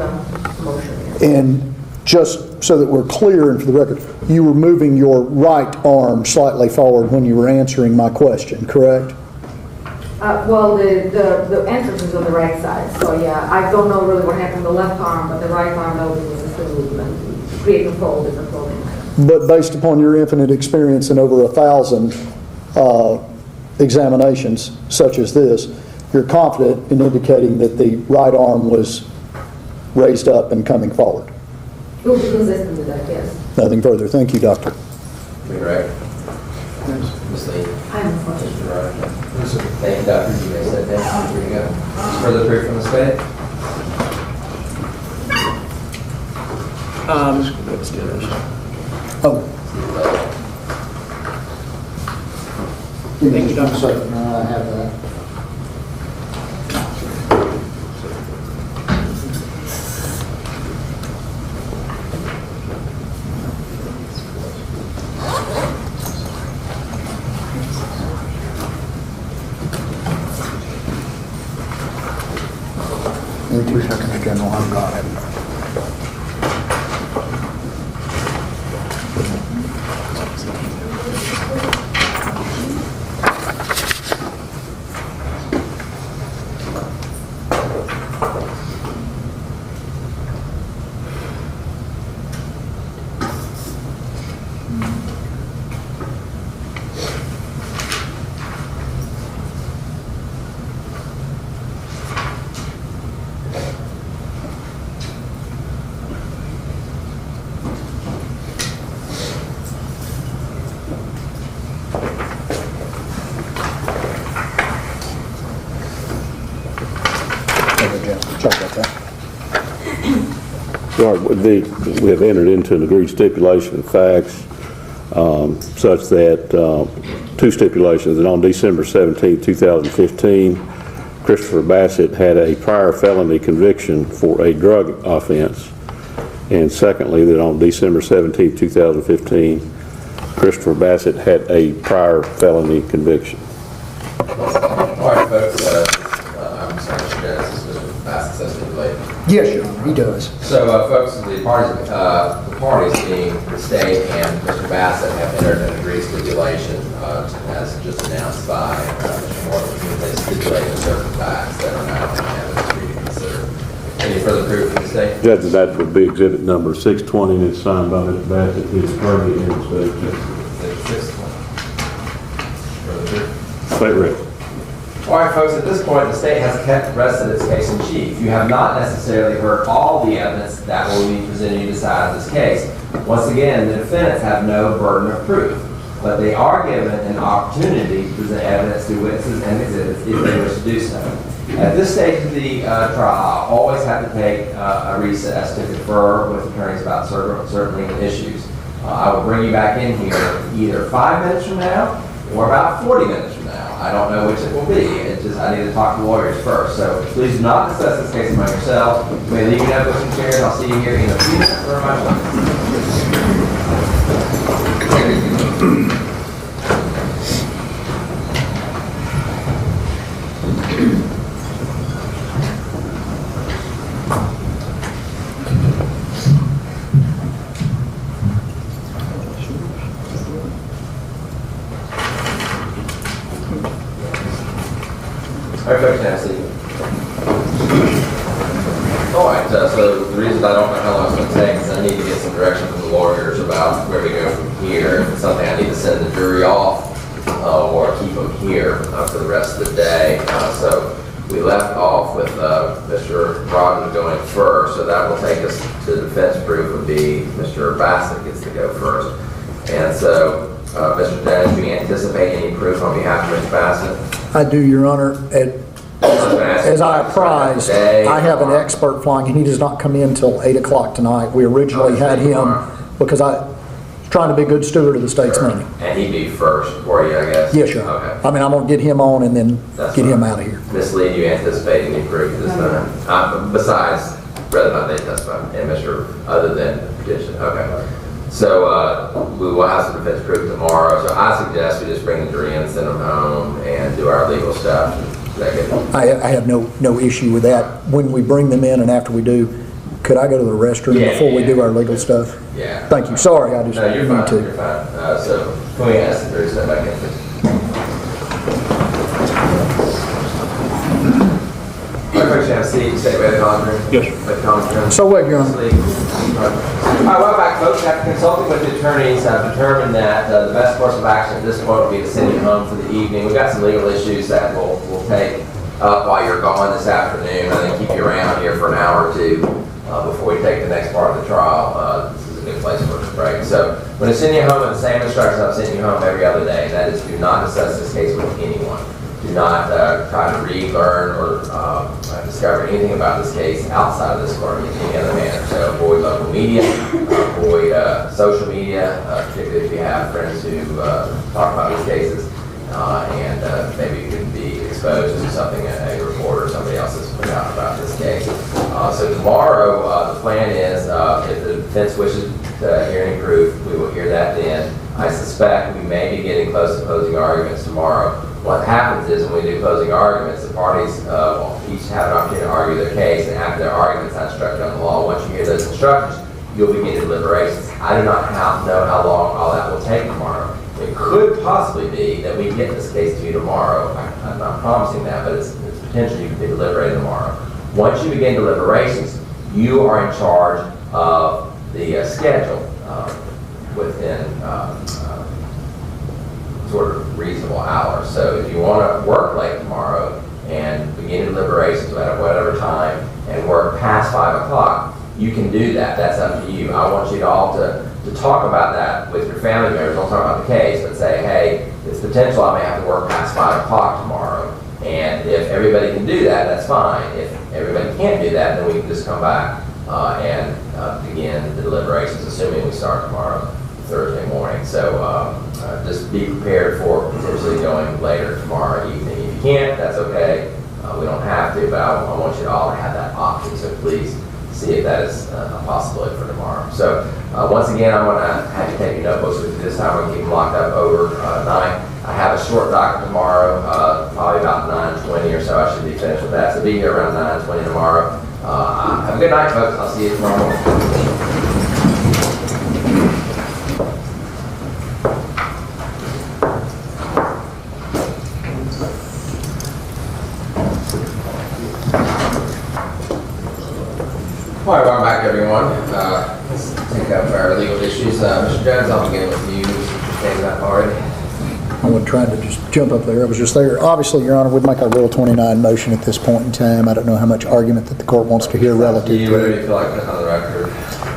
motion. Yes. And just so that we're clear and for the record, you were moving your right arm slightly forward when you were answering my question, correct? Well, the entrance is on the right side, so yeah, I don't know really what happened to the left arm, but the right arm, though, was just a movement, creating a fold in the clothing. But based upon your infinite experience in over 1,000 examinations such as this, you're confident in indicating that the right arm was raised up and coming forward. It will be consistent with that, yes. Nothing further. Thank you, Doctor. Correct. Ms. Lee. I have a question. Mr. Rogers. Thank you, Doctor. You may sit down. Here you go. Further proof from the state? Oh, Thank you, Dr. I have that. give me 2 seconds, General. I've got it. Sorry about that. Right, we have entered into an agreed stipulation of facts such that 2 stipulations, that on December 17, 2015, Christopher Bassett had a prior felony conviction for a drug offense, and secondly, that on December 17, 2015, Christopher Bassett had a prior felony conviction. All right, folks. I'm sorry, Mr. Dennis. This is Mr. Bassett's stipulated. Yes, Your Honor, he does. So, folks, the parties being the state and Mr. Bassett have entered an agreed stipulation, as just announced by Mr. Morgan. They stipulated certain facts that are now agreed to consider. Any further proof from the state? Judge, that would be exhibit number 620, and it's signed by Mr. Bassett. It's currently in the state. 620. Further proof? State record. All right, folks, at this point, the state has kept the rest of its case in chief. You have not necessarily heard all the evidence that will be presented to decide this case. Once again, the defendants have no burden of proof, but they are given an opportunity to present evidence through witnesses and exhibits if they wish to do so. At this stage of the trial, I always have to take a recess to confer with attorneys about certain legal issues. I will bring you back in here either 5 minutes from now or about 40 minutes from now. I don't know which it will be. It's just I need to talk to lawyers first. So please do not discuss this case among yourselves. You may leave your notebooks and chairs. I'll see you here in a few minutes for my witness. All right, so the reason I don't know how long it's going to take is I need to get some direction from the lawyers about where we go from here. If it's something I need to send the jury off or keep them here for the rest of the day. So we left off with Mr. Rogers going first, so that will take us to the defense proof would be Mr. Bassett gets to go first. And so, Mr. Dennis, do you anticipate any proof on behalf of Mr. Bassett? I do, Your Honor. As I apprised, I have an expert flying, and he does not come in till 8 o'clock tonight. We originally had him because I was trying to be a good steward of the state's money. And he'd be first for you, I guess? Yes, Your Honor. Okay. I mean, I'm going to get him on and then get him out of here. Ms. Lee, do you anticipate any proof this time? Besides, rather not they testify, and Mr. other than petition? Okay. So we will have some defense proof tomorrow. So I suggest we just bring the jury in, send them home, and do our legal stuff. I have no issue with that. When we bring them in and after we do, could I go to the restroom before we do our legal stuff? Yeah. Thank you. Sorry, I just need to. You're fine. So can we ask the jury to step back in, please? Have a seat. Stay by the conference. Yes, sir. So what, Your Honor? All right, welcome back, folks. After consulting with the attorneys, I've determined that the best course of action at this point will be to send you home for the evening. We've got some legal issues that we'll take up while you're gone this afternoon. I think keep you around here for an hour or two before we take the next part of the trial. This is a good place for us to break. So I'm going to send you home with the same instructions I've sent you home every other day. That is, do not discuss this case with anyone. Do not try to relearn or discover anything about this case outside of this court in any other manner. So avoid local media, avoid social media, particularly if you have friends who talk about these cases, and maybe you could be exposed to something a reporter or somebody else has put out about this case. So tomorrow, the plan is if the defense wishes to hear any proof, we will hear that then. I suspect we may be getting close to closing arguments tomorrow. What happens is when we do closing arguments, the parties will each have an opportunity to argue their case, and after their arguments, I instruct on the law. Once you hear those instructions, you'll begin deliberations. I do not know how long all that will take tomorrow. It could possibly be that we get this case to you tomorrow. I'm not promising that, but it's potentially you can be deliberated tomorrow. Once you begin deliberations, you are in charge of the schedule within sort of reasonable hours. So if you want to work late tomorrow and begin deliberations at whatever time and work past 5 o'clock, you can do that. That's up to you. I want you to all to talk about that with your family members. Don't talk about the case, but say, hey, it's potential I may have to work past 5 o'clock tomorrow. And if everybody can do that, that's fine. If everybody can't do that, then we can just come back and begin the deliberations, assuming we start tomorrow, Thursday morning. So just be prepared for potentially going later tomorrow evening. If you can't, that's okay. We don't have to, but I want you all to have that option. So please see if that is a possibility for tomorrow. So once again, I'm going to have you take your notebooks with you this time. We're going to keep them locked up overnight. I have a short docket tomorrow, probably about 9:20 or so. I should be finished with that. So be here around 9:20 tomorrow. Have a good night, folks. I'll see you tomorrow morning. All right, welcome back, everyone. Let's take up our legal issues. Mr. Jones, I'll begin with you. Mr. Stand up already. I wasn't trying to just jump up there. I was just there. Obviously, Your Honor, we'd make our Rule 29 motion at this point in time. I don't know how much argument that the court wants to hear relative Do you to really it. feel like putting on the record?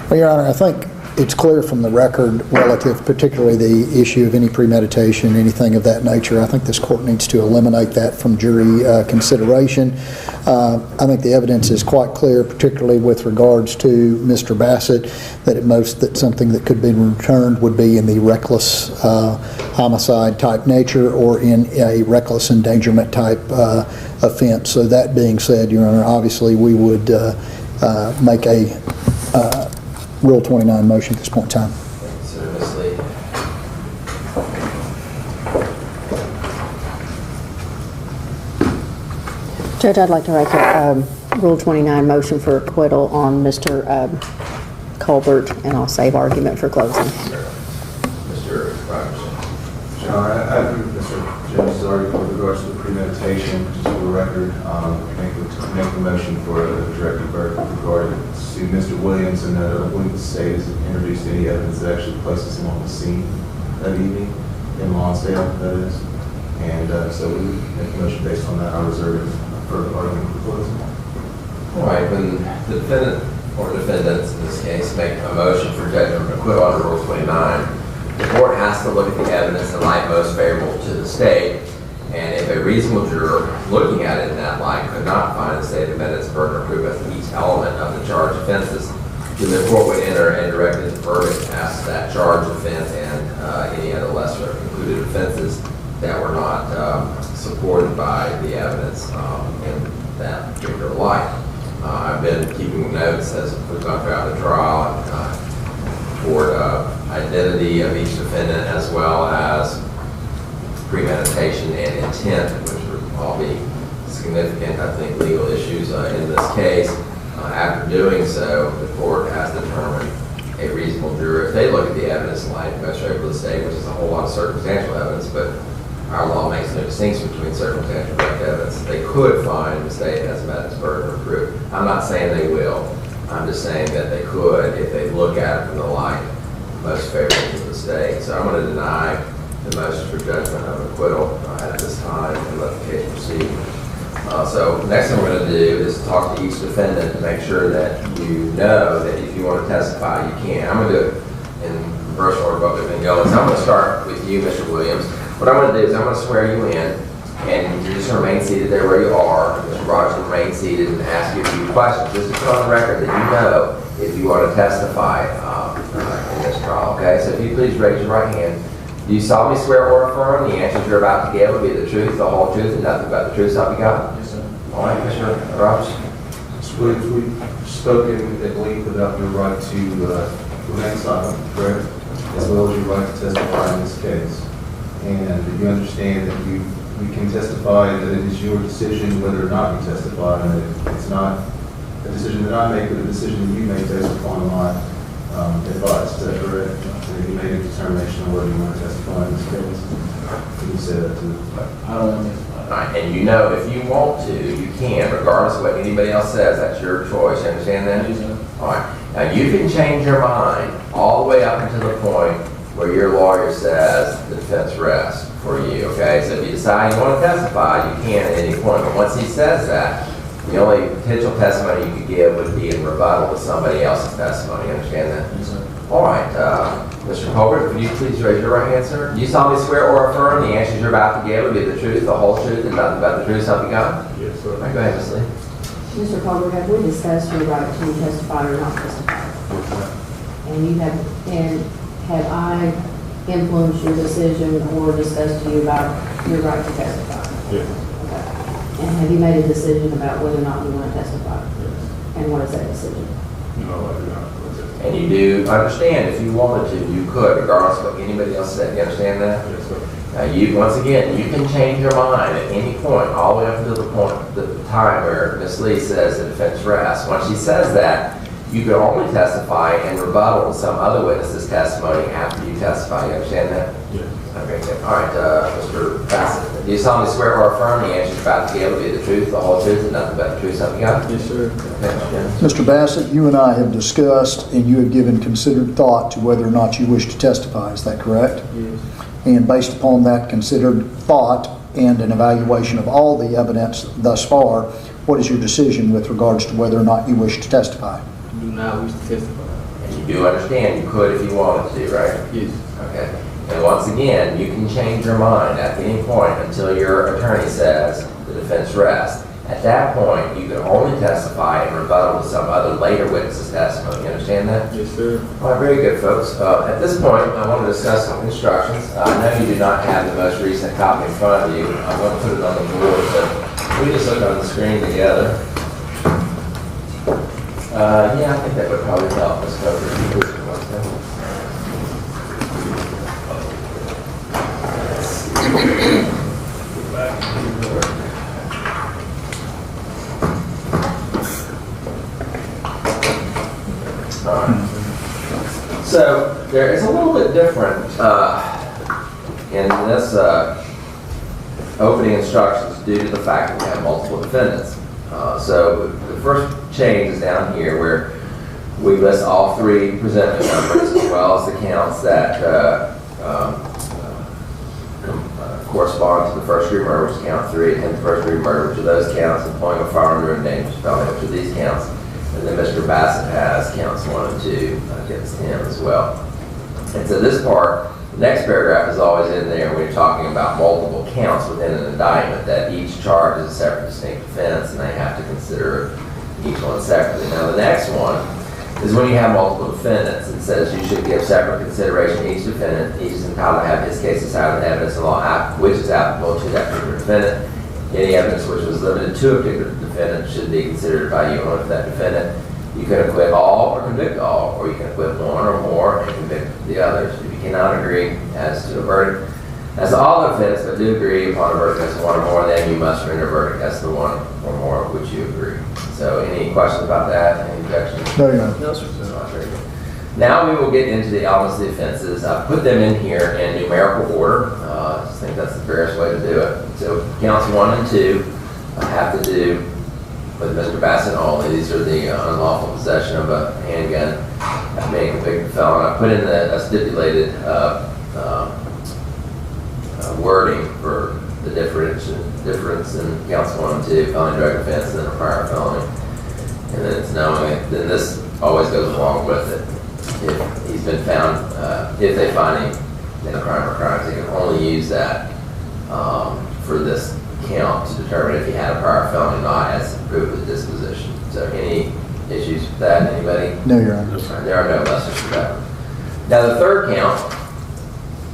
Well, Your Honor, I think it's clear from the record relative, particularly the issue of any premeditation, anything of that nature. I think this court needs to eliminate that from jury consideration. I think the evidence is quite clear, particularly with regards to Mr. Bassett, that at most that something that could be returned would be in the reckless homicide type nature or in a reckless endangerment type offense. So that being said, Your Honor, obviously we would make a Rule 29 motion at this point in time. Consider Ms. Lee. Judge, I'd like to make a Rule 29 motion for acquittal on Mr. Colbert, and I'll save argument for closing. Mr. Robertson. John, I agree with Mr. Jones' argument with regards to the premeditation, just for the record, make the motion for a directed verdict regarding to Mr. Williams, and I believe the state has introduced any evidence that actually places him on the scene that evening in Lonsdale, that is. And so we make a motion based on that. I reserve further argument for closing. All right, when the defendant or defendants in this case make a motion for judgment of acquittal under Rule 29, the court has to look at the evidence in light most favorable to the state. And if a reasonable juror looking at it in that light could not find the state defendant's burden of proof as to each element of the charged offenses, then the court would enter and direct the verdict as to that charged offense and any other lesser included offenses that were not supported by the evidence in that particular light. I've been keeping notes as we've gone throughout the trial toward identity of each defendant as well as premeditation and intent, which would all be significant, I think, legal issues in this case. After doing so, the court has determined a reasonable juror, if they look at the evidence in light most favorable to the state, which is a whole lot of circumstantial evidence, but our law makes no distinction between circumstantial direct evidence. They could find the state has met its burden of proof. I'm not saying they will. I'm just saying that they could if they look at it from the light most favorable to the state. So I'm going to deny the motion for judgment of acquittal at this time and let the case proceed. So next thing we're going to do is talk to each defendant to make sure that you know that if you want to testify, you can. I'm going to do it in reverse order of what we've been going. So I'm going to start with you, Mr. Williams. What I'm going to do is I'm going to swear you in, and you just remain seated there where you are. Mr. Rogers will remain seated and ask you a few questions, just to put on the record that you know if you want to testify in this trial. Okay, so if you please raise your right hand. Do you solemnly swear or affirm the answers you're about to give will be the truth, the whole truth, and nothing but the truth, so help you God? Yes, sir. All right, Mr. Roberts. Mr. Williams, we've spoken at length about your right to remain silent, correct? As well as your right to testify in this case. And you understand that you can testify that it is your decision whether or not you testify, and that it's not a decision that I make, but a decision that you make based upon my advice. Is that correct? And you made a determination on whether you want to testify in this case. Can you say that to the I don't want to testify. All right, and you know if you want to, you can, regardless of what anybody else says. That's your choice. You understand that? Yes, sir. All right. Now you can change your mind all the way up until the point where your lawyer says the defense rests for you. Okay. So if you decide you want to testify, you can at any point. But once he says that, the only potential testimony you could give would be in rebuttal to somebody else's testimony. You understand that? Yes, sir. All right, Mr. Colbert, would you please raise your right hand, sir? Do you solemnly swear or affirm the answers you're about to give will be the truth, the whole truth, and nothing but the truth, so help you God? Yes, sir. All right, go ahead, Ms. Lee. Mr. Colbert, have we discussed your right to testify or not testify? And have I influenced your decision or discussed to you about your right to testify? Yes. Okay. And have you made a decision about whether or not you want to testify? Yes. And what is that decision? No, I do not. And you do understand if you wanted to, you could, regardless of what anybody else said. You understand that? Yes, sir. Now, once again, you can change your mind at any point, all the way up until the time where Ms. Lee says the defense rests. Once she says that, you could only testify and rebuttal to some other witness's testimony after you testify. You understand that? Yes. Okay, good. All right, Mr. Bassett, do you solemnly swear or affirm the answer you're about to give will be the truth, the whole truth, and nothing but the truth, so help you God? Yes, sir. Mr. Bassett, you and I have discussed and you have given considered thought to whether or not you wish to testify. Is that correct? Yes. And based upon that considered thought and an evaluation of all the evidence thus far, what is your decision with regards to whether or not you wish to testify? I do not wish to testify. And you do understand you could if you wanted to, right? Yes. Okay. And once again, you can change your mind at any point until your attorney says the defense rests. At that point, you can only testify and rebuttal to some other later witness's testimony. You understand that? Yes, sir. All right, very good, folks. At this point, I want to discuss some instructions. I know you do not have the most recent copy in front of you. I'm going to put it on the board, so we just look on the screen together. Yeah, I think that would probably help us cover. So there is a little bit different in this opening instructions due to the fact that we have multiple defendants. So the first change is down here where we list all three presentment numbers as well as the counts that correspond to the first degree murder, which is count 3, and the first degree murder, which are those counts, employing a firearm during dangerous felony, which are these counts. And then Mr. Bassett has counts 1 and 2 against him as well. And so this part, the next paragraph is always in there when you're talking about multiple counts within an indictment, that each charge is a separate distinct offense and they have to consider each one separately. Now the next one is when you have multiple defendants. It says you should give separate consideration to each defendant. Each is entitled to have his case decided with evidence in law which is applicable to that particular defendant. Any evidence which was limited to a particular defendant should be considered by you only for that defendant. You can acquit all or convict all, or you can acquit one or more and convict the others. If you cannot agree as to a verdict as to all defendants, but do agree upon a verdict as to one or more, then you must render a verdict as to one or more of which you agree. So any questions about that? Any objections? No, Your Honor. No, sir. Now we will get into the elements of the offenses. I've put them in here in numerical order. I just think that's the fairest way to do it. So counts 1 and 2 have to do with Mr. Bassett only. These are the unlawful possession of a handgun that may convict a felon. I put in a stipulated wording for the difference in counts 1 and 2, felony drug offense and then a prior felony. And then it's knowing it. Then this always goes along with it. If he's been found, if they find him in a crime or crimes, they can only use that for this count to determine if he had a prior felony or not as proof of disposition. So any issues with that? Anybody? No, Your Honor. There are no lessons for that. Now the third count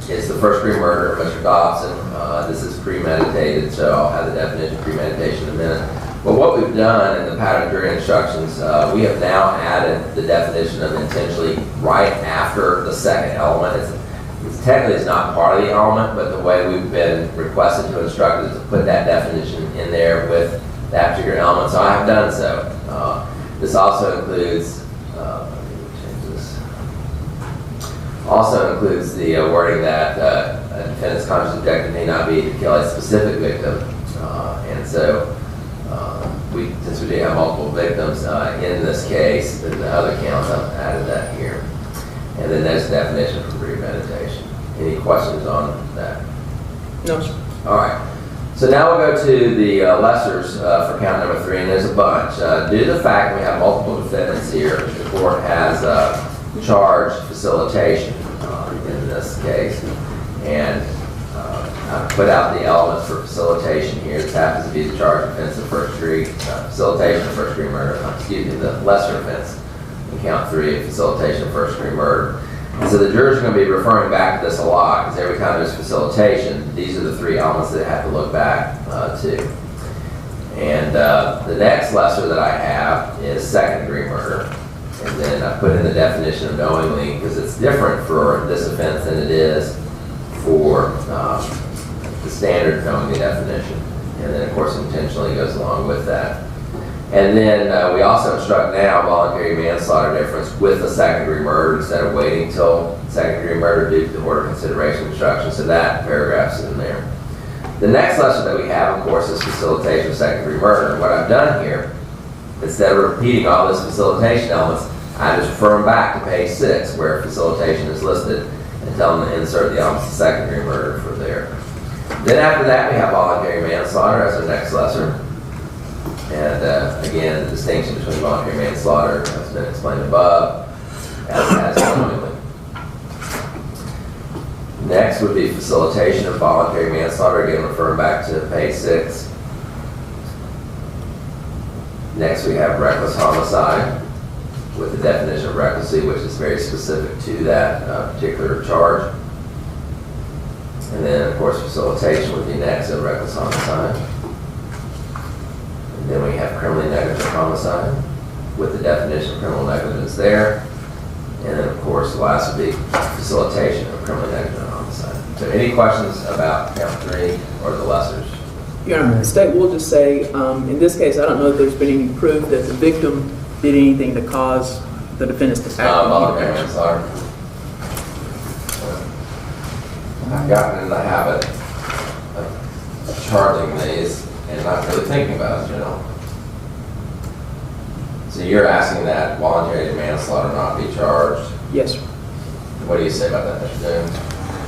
is the first degree murder of Mr. Dobson. This is premeditated, so I'll have the definition of premeditation in a minute. But what we've done in the pattern jury instructions, we have now added the definition of intentionally right after the second element. It's technically it's not part of the element, but the way we've been requested to instruct is to put that definition in there with that particular element. So I have done so. This also includes, the wording that a defendant's conscious objective may not be to kill a specific victim, and so. Since we do have multiple victims in this case, in the other counts, I've added that here. And then there's the definition for premeditation. Any questions on that? No, sir. All right. So now we'll go to the lessers for count number 3, and there's a bunch. Due to the fact we have multiple defendants here, the court has charged facilitation in this case. And I put out the elements for facilitation here. This happens to be the charge offense of first degree, facilitation of first degree murder, the lesser offense in count 3, facilitation of first degree murder. And so the jurors are going to be referring back to this a lot because every time there's facilitation, these are the 3 elements that they have to look back to. And the next lesser that I have is second degree murder. And then I put in the definition of knowingly because it's different for this offense than it is for the standard knowingly definition. And then of course intentionally goes along with that. And then we also instruct now voluntary manslaughter difference with a second-degree murder instead of waiting till second-degree murder due to the order of consideration instruction. So that paragraph's in there. The next lesson that we have, of course, is facilitation of second-degree murder. What I've done here, instead of repeating all those facilitation elements, I just refer them back to page 6 where facilitation is listed and tell them to insert the elements of second-degree murder for there. Then after that, we have voluntary manslaughter as our next lesson. And again, the distinction between voluntary manslaughter has been explained above, as following. Next would be facilitation of voluntary manslaughter, again referring back to page 6. Next we have reckless homicide with the definition of recklessly, which is very specific to that particular charge. And then of course facilitation would be next of reckless homicide. And then we have criminally negligent homicide with the definition of criminal negligence there. And then of course the last would be facilitation of criminally negligent homicide. So any questions about count 3 or the lessers? Your Honor, the state will just say, in this case, I don't know if there's been any proof that the victim did anything to cause the defendants to act. Voluntary manslaughter. I've gotten in the habit of charging these and not really thinking about it, you know. So you're asking that voluntary manslaughter not be charged? Yes, sir. What do you say about that, Mr. Jones?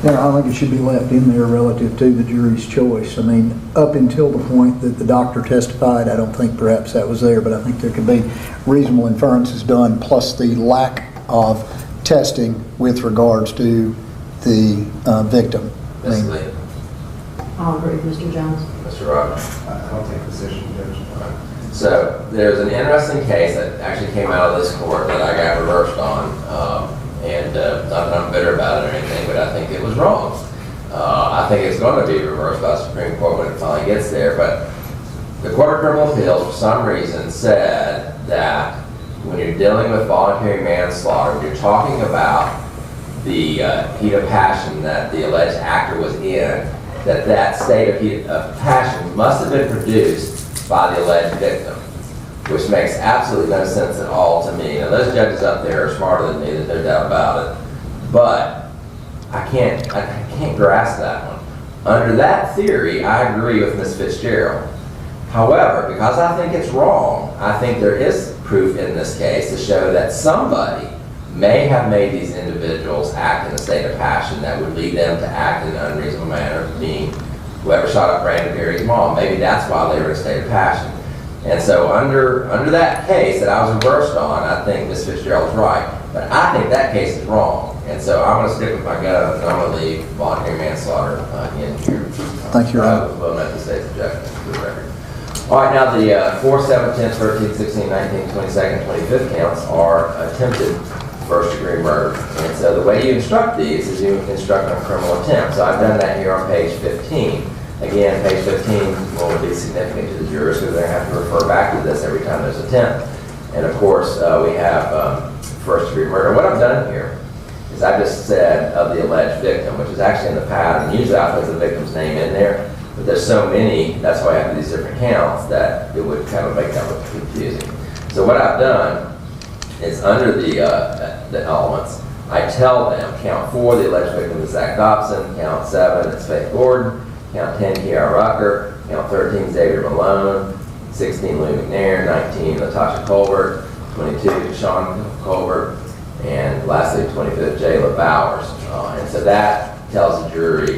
Yeah, I think it should be left in there relative to the jury's choice. I mean, up until the point that the doctor testified, I don't think perhaps that was there, but I think there could be reasonable inferences done, plus the lack of testing with regards to the victim. Ms. Lee? I'll agree with Mr. Jones. Mr. Rogers? I don't take position, Judge. So there's an interesting case that actually came out of this court that I got reversed on, and not that I'm bitter about it or anything, but I think it was wrong. I think it's going to be reversed by the Supreme Court when it finally gets there, but the Court of Criminal Appeals, for some reason, said that when you're dealing with voluntary manslaughter, you're talking about the heat of passion that the alleged actor was in, that state of heat of passion must have been produced by the alleged victim, which makes absolutely no sense at all to me. Now, those judges up there are smarter than me, there's no doubt about it, but I can't grasp that one. Under that theory, I agree with Ms. Fitzgerald. However, because I think it's wrong, I think there is proof in this case to show that somebody may have made these individuals act in a state of passion that would lead them to act in an unreasonable manner, being whoever shot up Brandon Perry's mom. Maybe that's why they were in a state of passion. And so under that case that I was reversed on, I think Ms. Fitzgerald's right. But I think that case is wrong. And so I'm going to stick with my gut, and I'm going to leave voluntary manslaughter in here. Thank you, Your Honor. I will vote the state's objection to the record. All right, now the 4, 7, 10, 13, 16, 19, 22nd, 25th counts are attempted first-degree murder. And so the way you instruct these is you instruct on criminal attempt. So I've done that here on page 15. Again, page 15 will be significant to the jurors because they're going to have to refer back to this every time there's an attempt. And of course, we have first-degree murder. What I've done here is I just said of the alleged victim, which is actually in the pattern. Usually I put the victim's name in there, but there's so many, that's why I have these different counts, that it would kind of make that look confusing. So what I've done is under the elements, I tell them, count 4, the alleged victim is Zaevion Dobson, count 7, it's Faith Gordon, count 10, Kiara Rucker, count 13, Xavier Malone, 16, Lou McNair, 19, Latasha Colbert, 22, Sean Colbert, and lastly, 25th, Jayla Bowers. And so that tells the jury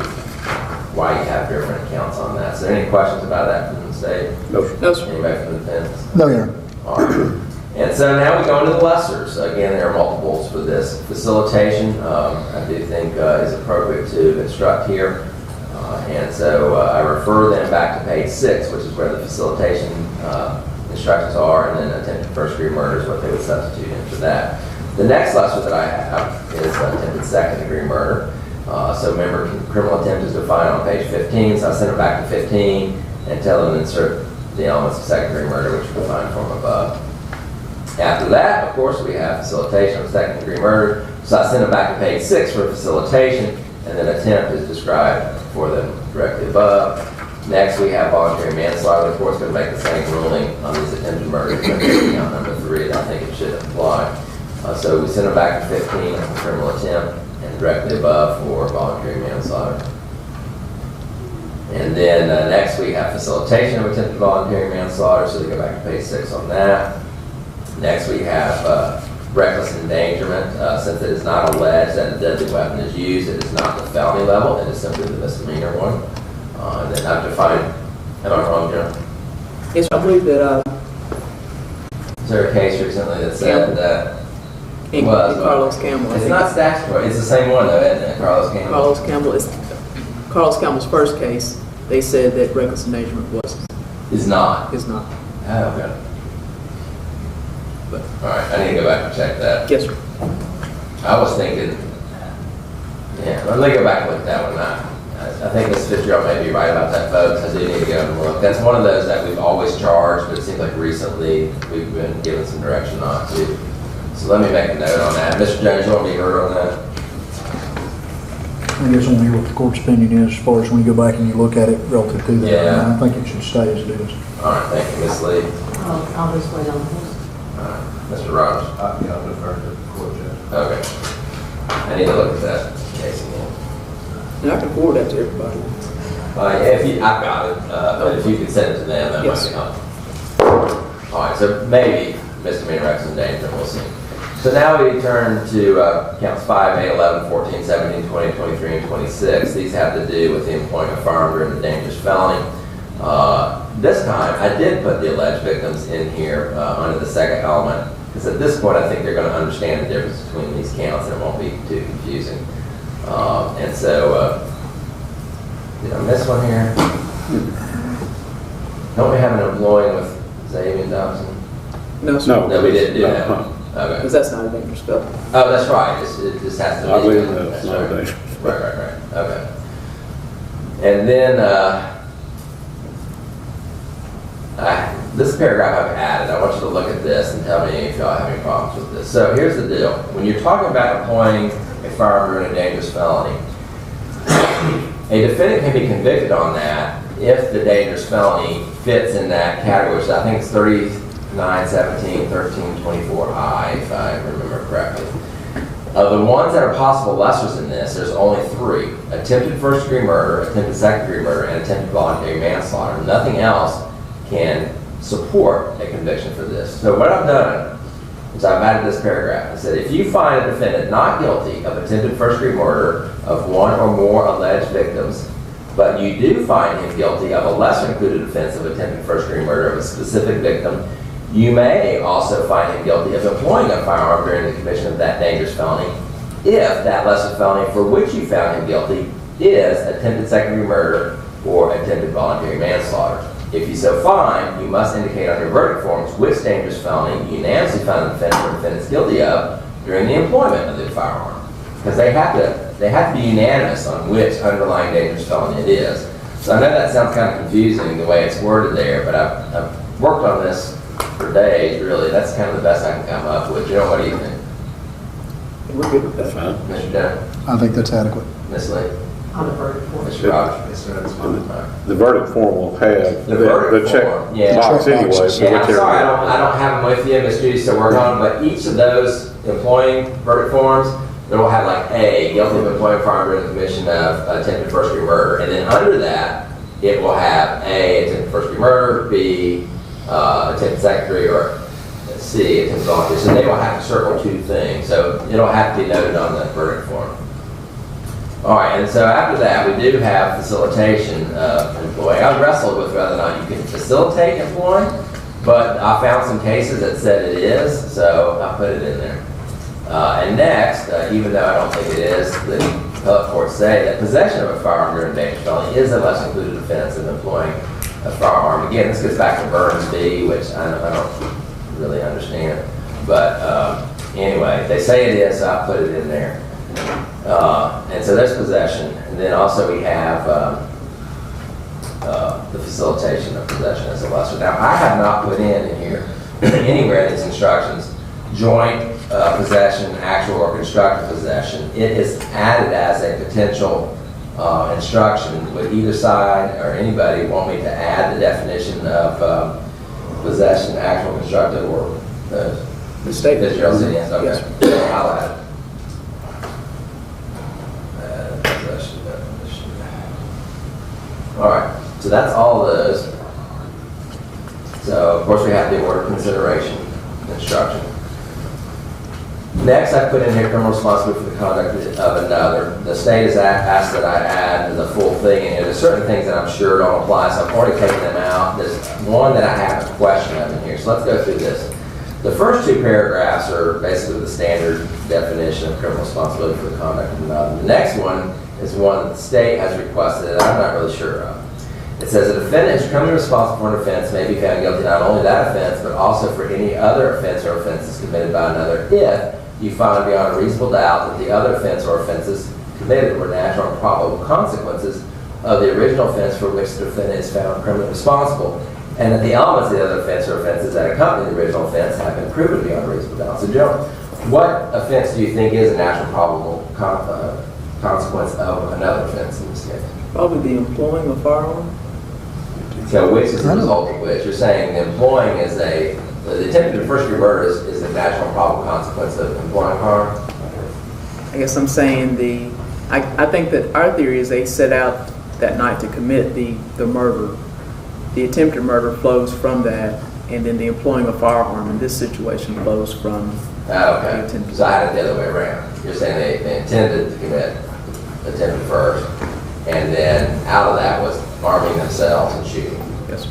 why you have different accounts on that. So any questions about that from the state? No, sir. Anybody from the defense? No, Your Honor. All right. And so now we go into the lessers. Again, there are multiples for this. Facilitation, I do think is appropriate to instruct here. And so I refer them back to page 6, which is where the facilitation instructions are, and then attempted first-degree murder is what they would substitute in for that. The next lesser that I have is attempted second-degree murder. So remember, criminal attempt is defined on page 15, so I send it back to 15 and tell them to insert the elements of second-degree murder, which are defined for them above. After that, of course, we have facilitation of second-degree murder. So I send them back to page 6 for facilitation, and then attempt is described for them directly above. Next, we have voluntary manslaughter. The court's going to make the same ruling on these attempted murders. Count number 3, I think it should apply. So we send them back to 15 for criminal attempt and directly above for voluntary manslaughter. And then next we have facilitation of attempted voluntary manslaughter, so they go back to page 6 on that. Next we have reckless endangerment. Since it is not alleged that a deadly weapon is used, it is not the felony level, it is simply the misdemeanor one. And then I've defined, am I wrong, John? Yes, I believe that Is there a case recently that said that in Carlos Campbell. It's not statutory, it's the same one though, isn't it, Carlos Campbell? Carlos Campbell's first case, they said that reckless endangerment Is not. is not. Oh, okay. But, all right, I need to go back and check that. Yes, sir. I was thinking, yeah, let me go back and look at that one now. I think this Fitzgerald may be right about that, folks. I do need to go and look. That's one of those that we've always charged, but it seems like recently we've been given some direction not to. So let me make a note on that. Mr. Jones, you want me to heard on that? I guess I want to hear what the court's opinion is as far as when you go back and you look at it relative to that. Yeah. I think it should stay as it is. All right, thank you, Ms. Lee. I'll just wait on this. All right, Mr. Rogers. Yeah, I'll defer to the court judge. Okay. I need to look at that case again. And I can forward that to everybody. If you, I've got it, but if you could send it to them, that Yes. might be helpful. All right, so maybe misdemeanor reckless endangerment, we'll see. So now we turn to counts 5, 8, 11, 14, 17, 20, 23, and 26. These have to do with the employment of firearm during the dangerous felony. This time, I did put the alleged victims in here under the second element, because at this point, I think they're going to understand the difference between these counts, and it won't be too confusing. And so, did I miss one here? Don't we have an employee with Zaevion Dobson? No, sir. No, we didn't do that. Okay. Because that's not a dangerous felony. Oh, that's right. It just has to be. I believe that's not right. dangerous. Right. Okay. And then, this paragraph I've added, I want you to look at this and tell me if y'all have any problems with this. So here's the deal. When you're talking about employing a firearm during a dangerous felony, a defendant can be convicted on that if the dangerous felony fits in that category. So I think it's 3917, 1324I, if I remember correctly. Of the ones that are possible lessers in this, there's only 3. Attempted first-degree murder, attempted second-degree murder, and attempted voluntary manslaughter. Nothing else can support a conviction for this. So what I've done is I've added this paragraph. I said, if you find a defendant not guilty of attempted first-degree murder of one or more alleged victims, but you do find him guilty of a lesser included offense of attempted first-degree murder of a specific victim, you may also find him guilty of employing a firearm during the commission of that dangerous felony if that lesser felony for which you found him guilty is attempted second-degree murder or attempted voluntary manslaughter. If you so find, you must indicate on your verdict forms which dangerous felony you unanimously found the defendant guilty of during the employment of the firearm. Because they have to be unanimous on which underlying dangerous felony it is. So I know that sounds kind of confusing the way it's worded there, but I've worked on this for days, really. That's kind of the best I can come up with. Joe, what do you think? We're good with that. That's fine. Mr. Dunn? I think that's adequate. Ms. Lee? On the verdict form. Mr. Rogers? Yes, sir, that's fine. The verdict form will have The verdict check form, yeah. box Check anyway. boxes. So Yeah, I'm whichever- sorry, I don't have them with you, Ms. Judy, so we're on, but each of those employing verdict forms, they will have like A, guilty of employing firearm during the commission of attempted first-degree murder, and then under that, it will have A, attempted first-degree murder, B, attempted second-degree, or C, attempted voluntary. So they will have to circle 2 things, so it'll have to be noted on the verdict form. All right, and so after that, we do have facilitation of employing. I wrestled with whether or not you can facilitate employing, but I found some cases that said it is, so I put it in there. And next, even though I don't think it is, the appellate courts say that possession of a firearm during a dangerous felony is a less included offense of employing a firearm. Again, this goes back to Burns v., which I don't really understand. But anyway, they say it is, so I put it in there. And so there's possession. And then also we have the facilitation of possession as a lesser. Now, I have not put in here, anywhere in these instructions, joint possession, actual or constructive possession. It is added as a potential instruction, would either side or anybody want me to add the definition of possession, actual, constructive, or The state. that you're saying? Okay. Yes. I'll add it. Possession definition. All right, so that's all those. So, of course, we have the order of consideration instruction. Next, I put in here criminal responsibility for the conduct of another. The state has asked that I add the full thing, and there's certain things that I'm sure don't apply, so I've already taken them out. There's one that I have a question of in here, so let's go through this. The first two paragraphs are basically the standard definition of criminal responsibility for the conduct of another. The next one is one that the state has requested that I'm not really sure of. It says a defendant is criminally responsible for an offense may be found guilty not only that offense, but also for any other offense or offenses committed by another if you find beyond a reasonable doubt that the other offense or offenses committed were natural and probable consequences of the original offense for which the defendant is found criminally responsible, and that the elements of the other offense or offenses that accompany the original offense have been proven beyond a reasonable doubt. So, Joe, what offense do you think is a natural probable consequence of another offense in this case? Probably the employing of firearm. So which is the result of which? You're saying the employing is the attempted first-degree murder is a natural and probable consequence of employing firearm? I guess I'm saying I think that our theory is they set out that night to commit the murder. The attempted murder flows from that, and then the employing of firearm in this situation flows from the Okay. attempted. So I had it the other way around. You're saying they intended to commit attempted first, and then out of that was arming themselves and shooting. Yes, sir.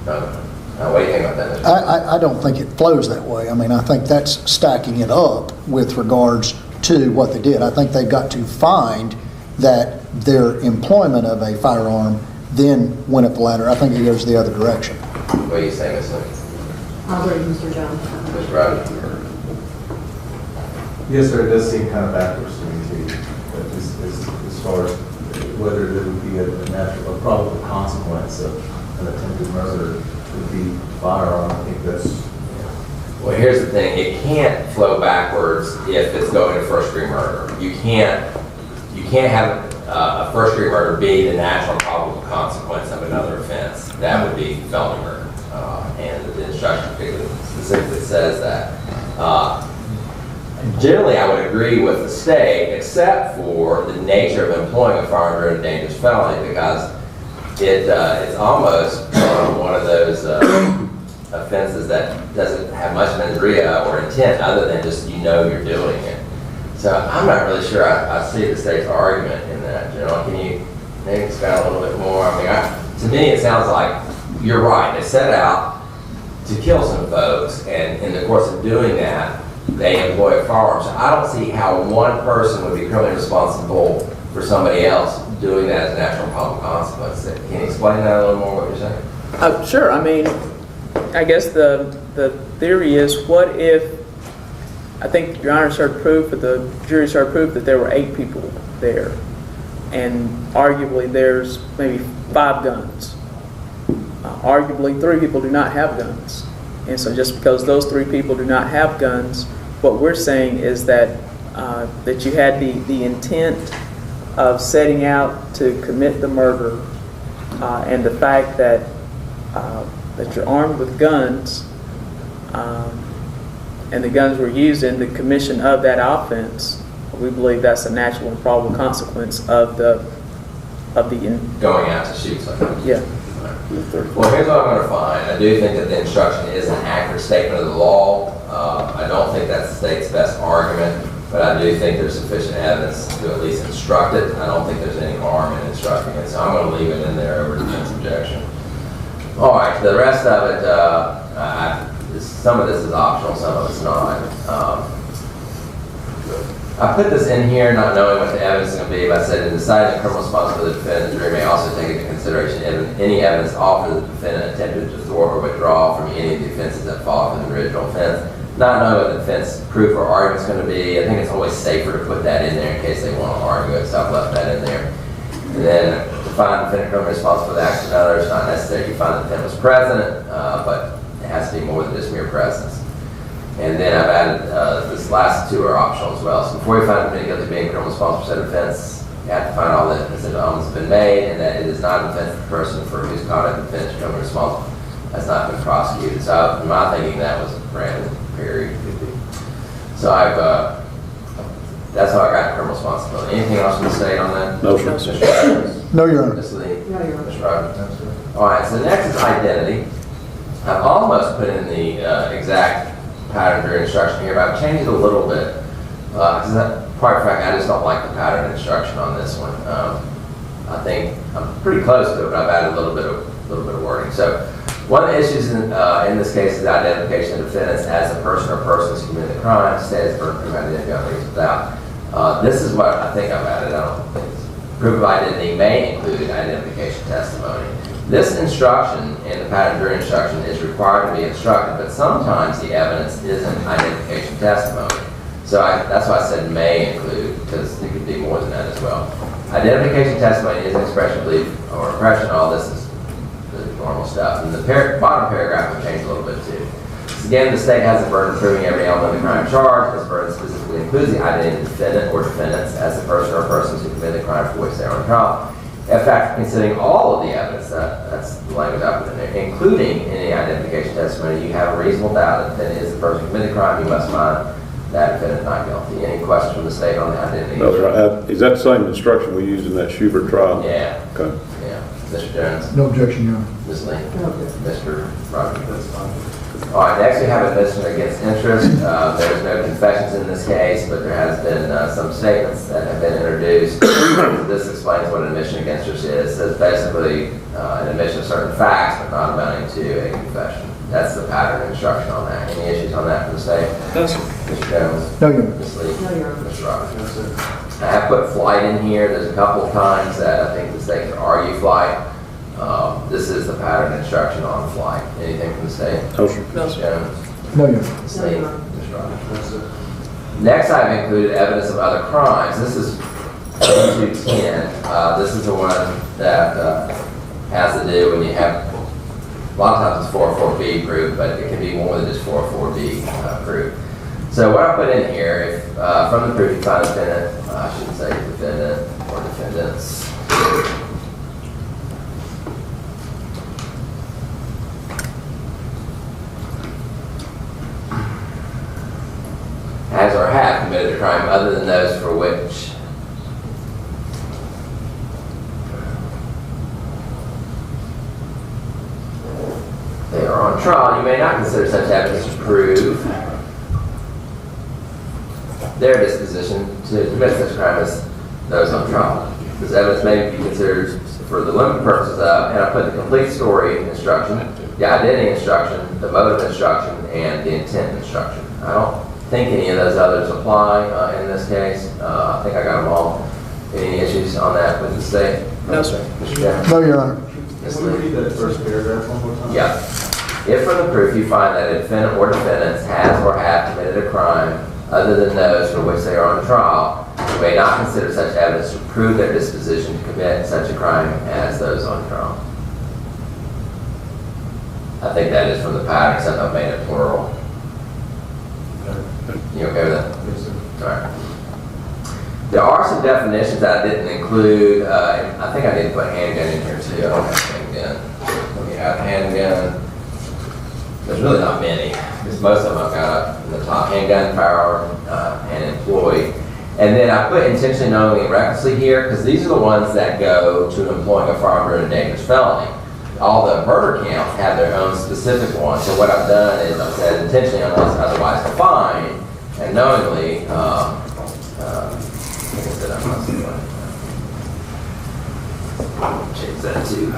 Okay. Now, what do you think about that, Mr. I don't think it flows that way. I mean, I think that's stacking it up with regards to what they did. I think they've got to find that their employment of a firearm then went up the ladder. I think it goes the other direction. What are you saying, Ms. Lee? I'll agree with Mr. Jones. Ms. Rogers? Yes, sir, it does seem kind of backwards to me too, as far as whether there would be a natural, a probable consequence of an attempted murder would be firearm. I think that's... Well, here's the thing. It can't flow backwards if it's going to first-degree murder. You can't have a first-degree murder be the natural probable consequence of another offense. That would be felony murder. And the instruction specifically says that. Generally, I would agree with the state, except for the nature of employing a firearm during a dangerous felony, because it's almost one of those offenses that doesn't have much mens rea or intent other than just you're doing it. So I'm not really sure I see the state's argument in that. Can you maybe expound a little bit more? I mean, to me it sounds like you're right. They set out to kill some folks, and in the course of doing that, they employ a firearm. So I don't see how one person would be criminally responsible for somebody else doing that as a natural probable consequence. Can you explain that a little more, what you're saying? Sure. I mean, I guess the theory is, what if, I think Your Honor heard proof, but the jury heard proof that there were 8 people there, and arguably there's maybe 5 guns. Arguably 3 people do not have guns. And so just because those 3 people do not have guns, what we're saying is that that you had the intent of setting out to commit the murder, and the fact that that you're armed with guns, and the guns were used in the commission of that offense. We believe that's a natural and probable consequence of the Going out to shoot somebody. Yeah. Well, here's what I'm going to find. I do think that the instruction is an accurate statement of the law. I don't think that's the state's best argument, but I do think there's sufficient evidence to at least instruct it. I don't think there's any harm in instructing it, so I'm going to leave it in there over defense objection. All right, the rest of it, some of this is optional, some of it's not. I put this in here not knowing what the evidence is going to be, but I said in deciding the criminal responsibility of the defendant, the jury may also take into consideration any evidence offered that the defendant attempted to thwart or withdraw from any of the offenses that follow from the original offense. Not knowing what the defense proof or argument is going to be, I think it's always safer to put that in there in case they want to argue it, so I've left that in there. And then to find the defendant criminally responsible for the acts of another, it's not necessary to find the defendant was present, but it has to be more than just mere presence. And then I've added, this last 2 are optional as well. So before you find the defendant guilty of being criminally responsible for said offense, you have to find all the decision elements have been made, and that it is not an offense to the person for whose conduct the defendant is becoming responsible has not been prosecuted. So in my thinking, that was granted, period. So that's how I got criminal responsibility. Anything else from the state on that? No, sir. Mr. Jones? No, Your Honor. Ms. Lee? No, Your Honor. Mr. Rogers? All right, so next is identity. I've almost put in the exact pattern during instruction here, but I've changed it a little bit. Because quite frankly, I just don't like the pattern instruction on this one. I think I'm pretty close to it, but I've added a little bit of wording. So one of the issues in this case is identification of defendants as a person or persons who committed the crime, states for identity without. This is what I think I've added. I don't think it's proof of identity may include identification testimony. This instruction in the pattern jury instruction is required to be instructed, but sometimes the evidence isn't identification testimony. So that's why I said may include, because it could be more than that as well. Identification testimony is an expression of belief or impression. All this is the normal stuff. And the bottom paragraph will change a little bit too. So again, the state has the burden of proving every element of the crime charged. This burden specifically includes the identity of the defendant or defendants as the person or persons who committed the crime for which they are on trial. In fact, considering all of the evidence, that's the language I put in there, including any identification testimony, you have a reasonable doubt that the defendant is the person who committed the crime, you must find that defendant not guilty. Any questions from the state on the identity? No, sir. Is that the same instruction we used in that Schubert trial? Yeah. Okay. Yeah. Mr. Jones? No objection, Your Honor. Ms. Lee? No objection. Mr. Rogers? That's fine. All right, next we have admission against interest. There's no confessions in this case, but there has been some statements that have been introduced. This explains what an admission against interest is. It says basically an admission of certain facts, but not amounting to a confession. That's the pattern instruction on that. Any issues on that from the state? No, sir. Mr. Jones? No, Your Honor. Ms. Lee? No, Your Honor. Mr. Roberts? No, sir. I have put flight in here. There's a couple of times that I think the state could argue flight. This is the pattern instruction on flight. Anything from the state? No, sir. No, Mr. sir. Jones? No, Your Honor. Ms. No, Lee? Your Honor. Mr. Roberts? No, sir. Next, I've included evidence of other crimes. This is 210. This is the one that has to do when you have, a lot of times it's 404B group, but it can be more than just 404B group. So what I put in here, if from the proof you find a defendant, I shouldn't say defendant or defendants. Has or have committed a crime other than those for which they are on trial, you may not consider such evidence to prove their disposition to commit such crime as those on trial. This evidence may be considered for the limited purposes of, and I put the complete story instruction, the identity instruction, the motive instruction, and the intent instruction. I don't think any of those others apply in this case. I think I got them all. Any issues on that with the state? No, sir. Mr. Jones? No, Your Honor. Ms. Can we Lee? read that first paragraph one more time? Yeah. If from the proof you find that a defendant or defendants has or have committed a crime other than those for which they are on trial, you may not consider such evidence to prove their disposition to commit such a crime as those on trial. I think that is from the pattern, except I've made it plural. You okay with that? Yes, sir. All right. There are some definitions that I didn't include. I think I need to put handgun in here too. I don't have handgun. Let me add handgun. There's really not many, because most of them I've got up in the top. Handgun, firearm, and employee. And then I put intentionally, knowingly, and recklessly here, because these are the ones that go to employing a firearm during a dangerous felony. All the murder counts have their own specific one. So what I've done is I've said intentionally unless otherwise defined, and knowingly, change that too.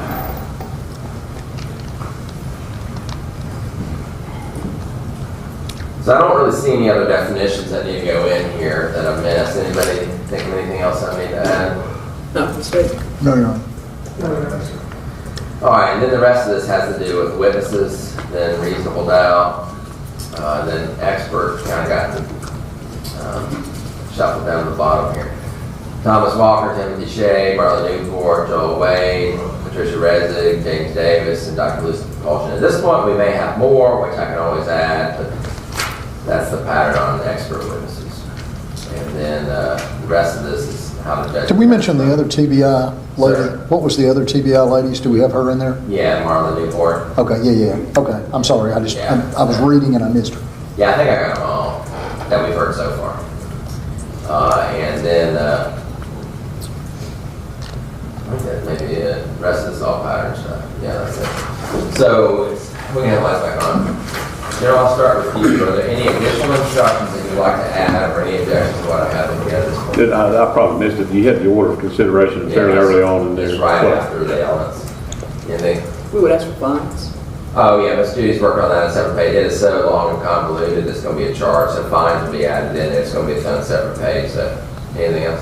So I don't really see any other definitions that need to go in here that I've missed. Anybody think of anything else I need to add? No, sir. No, Your Honor. No, Your Honor. All right, and then the rest of this has to do with witnesses, then reasonable doubt, then expert, kind of got shuffled down to the bottom here. Thomas Walker, Timothy Shea, Marla Newport, Joel Wade, Patricia Rezig, James Davis, and Dr. Lucy Propulsion. At this point, we may have more, which I can always add, but that's the pattern on the expert witnesses. And then the rest of this how the judge. Did we mention the other TBI lady? Sir. What was the other TBI ladies? Do we have her in there? Yeah, Marla Newport. Okay, yeah. Okay, I'm sorry. I was reading and I missed her. Yeah, I think I got them all that we've heard so far. And then, I think that maybe the rest of this all pattern stuff. Yeah, that's it. So, we can have lights back on. General, I'll start with you. Are there any additional instructions that you'd like to add or any objections to what I have in here at this point? I probably missed it. You had the order of consideration fairly early on in there. It's right after the elements. Anything? We would ask for fines. Oh, yeah, Ms. Judy's working on that on a separate page. It is so long and convoluted, it's going to be a charge, so fines will be added in, it's going to be its own separate page, so anything else?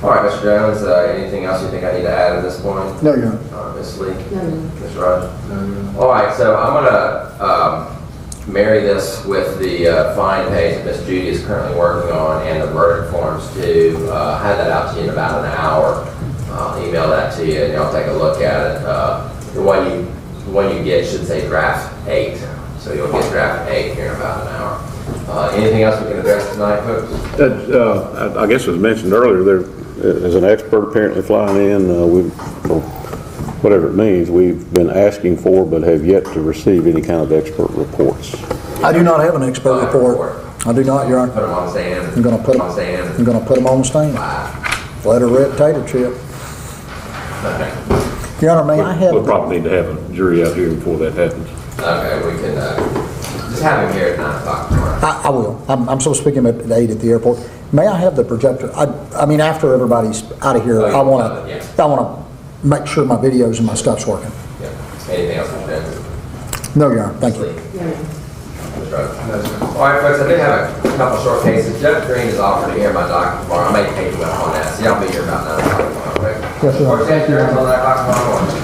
All right, Mr. Jones, anything else you think I need to add at this point? No, Your Honor. Ms. Lee? No. Ms. Rogers? All right, so I'm going to marry this with the fine page that Ms. Judy is currently working on and the verdict forms too. Have that out to you in about an hour. I'll email that to you and y'all take a look at it. The one you get should say draft 8. So you'll get draft 8 here in about an hour. Anything else we can address tonight, folks? I guess it was mentioned earlier, there is an expert apparently flying in. Whatever it means, we've been asking for but have yet to receive any kind of expert reports. I do not have an expert report. I do not, Your Honor. Put them on stand. I'm going to put on stand. I'm going to put them on the stand. Wow. Let her red tater chip. Okay. Your Honor, may I have? We'll probably need to have a jury out here before that happens. Okay, we can just have him here at 9 o'clock tomorrow. I will. I'm supposed to speak him at 8 at the airport. May I have the projector? I mean, after everybody's out of here, Oh, I want yeah. to make sure my videos and my stuff's working. Yeah. Anything else, Mr. Jones? No, Your Honor. Thank you. No. All right, folks, I did have a couple short cases. Judge Green is offered to hear my docket tomorrow. I may take him up on that, so y'all be here about 9 o'clock tomorrow, okay? Yes, sir. Court stands adjourned until 9 o'clock tomorrow morning.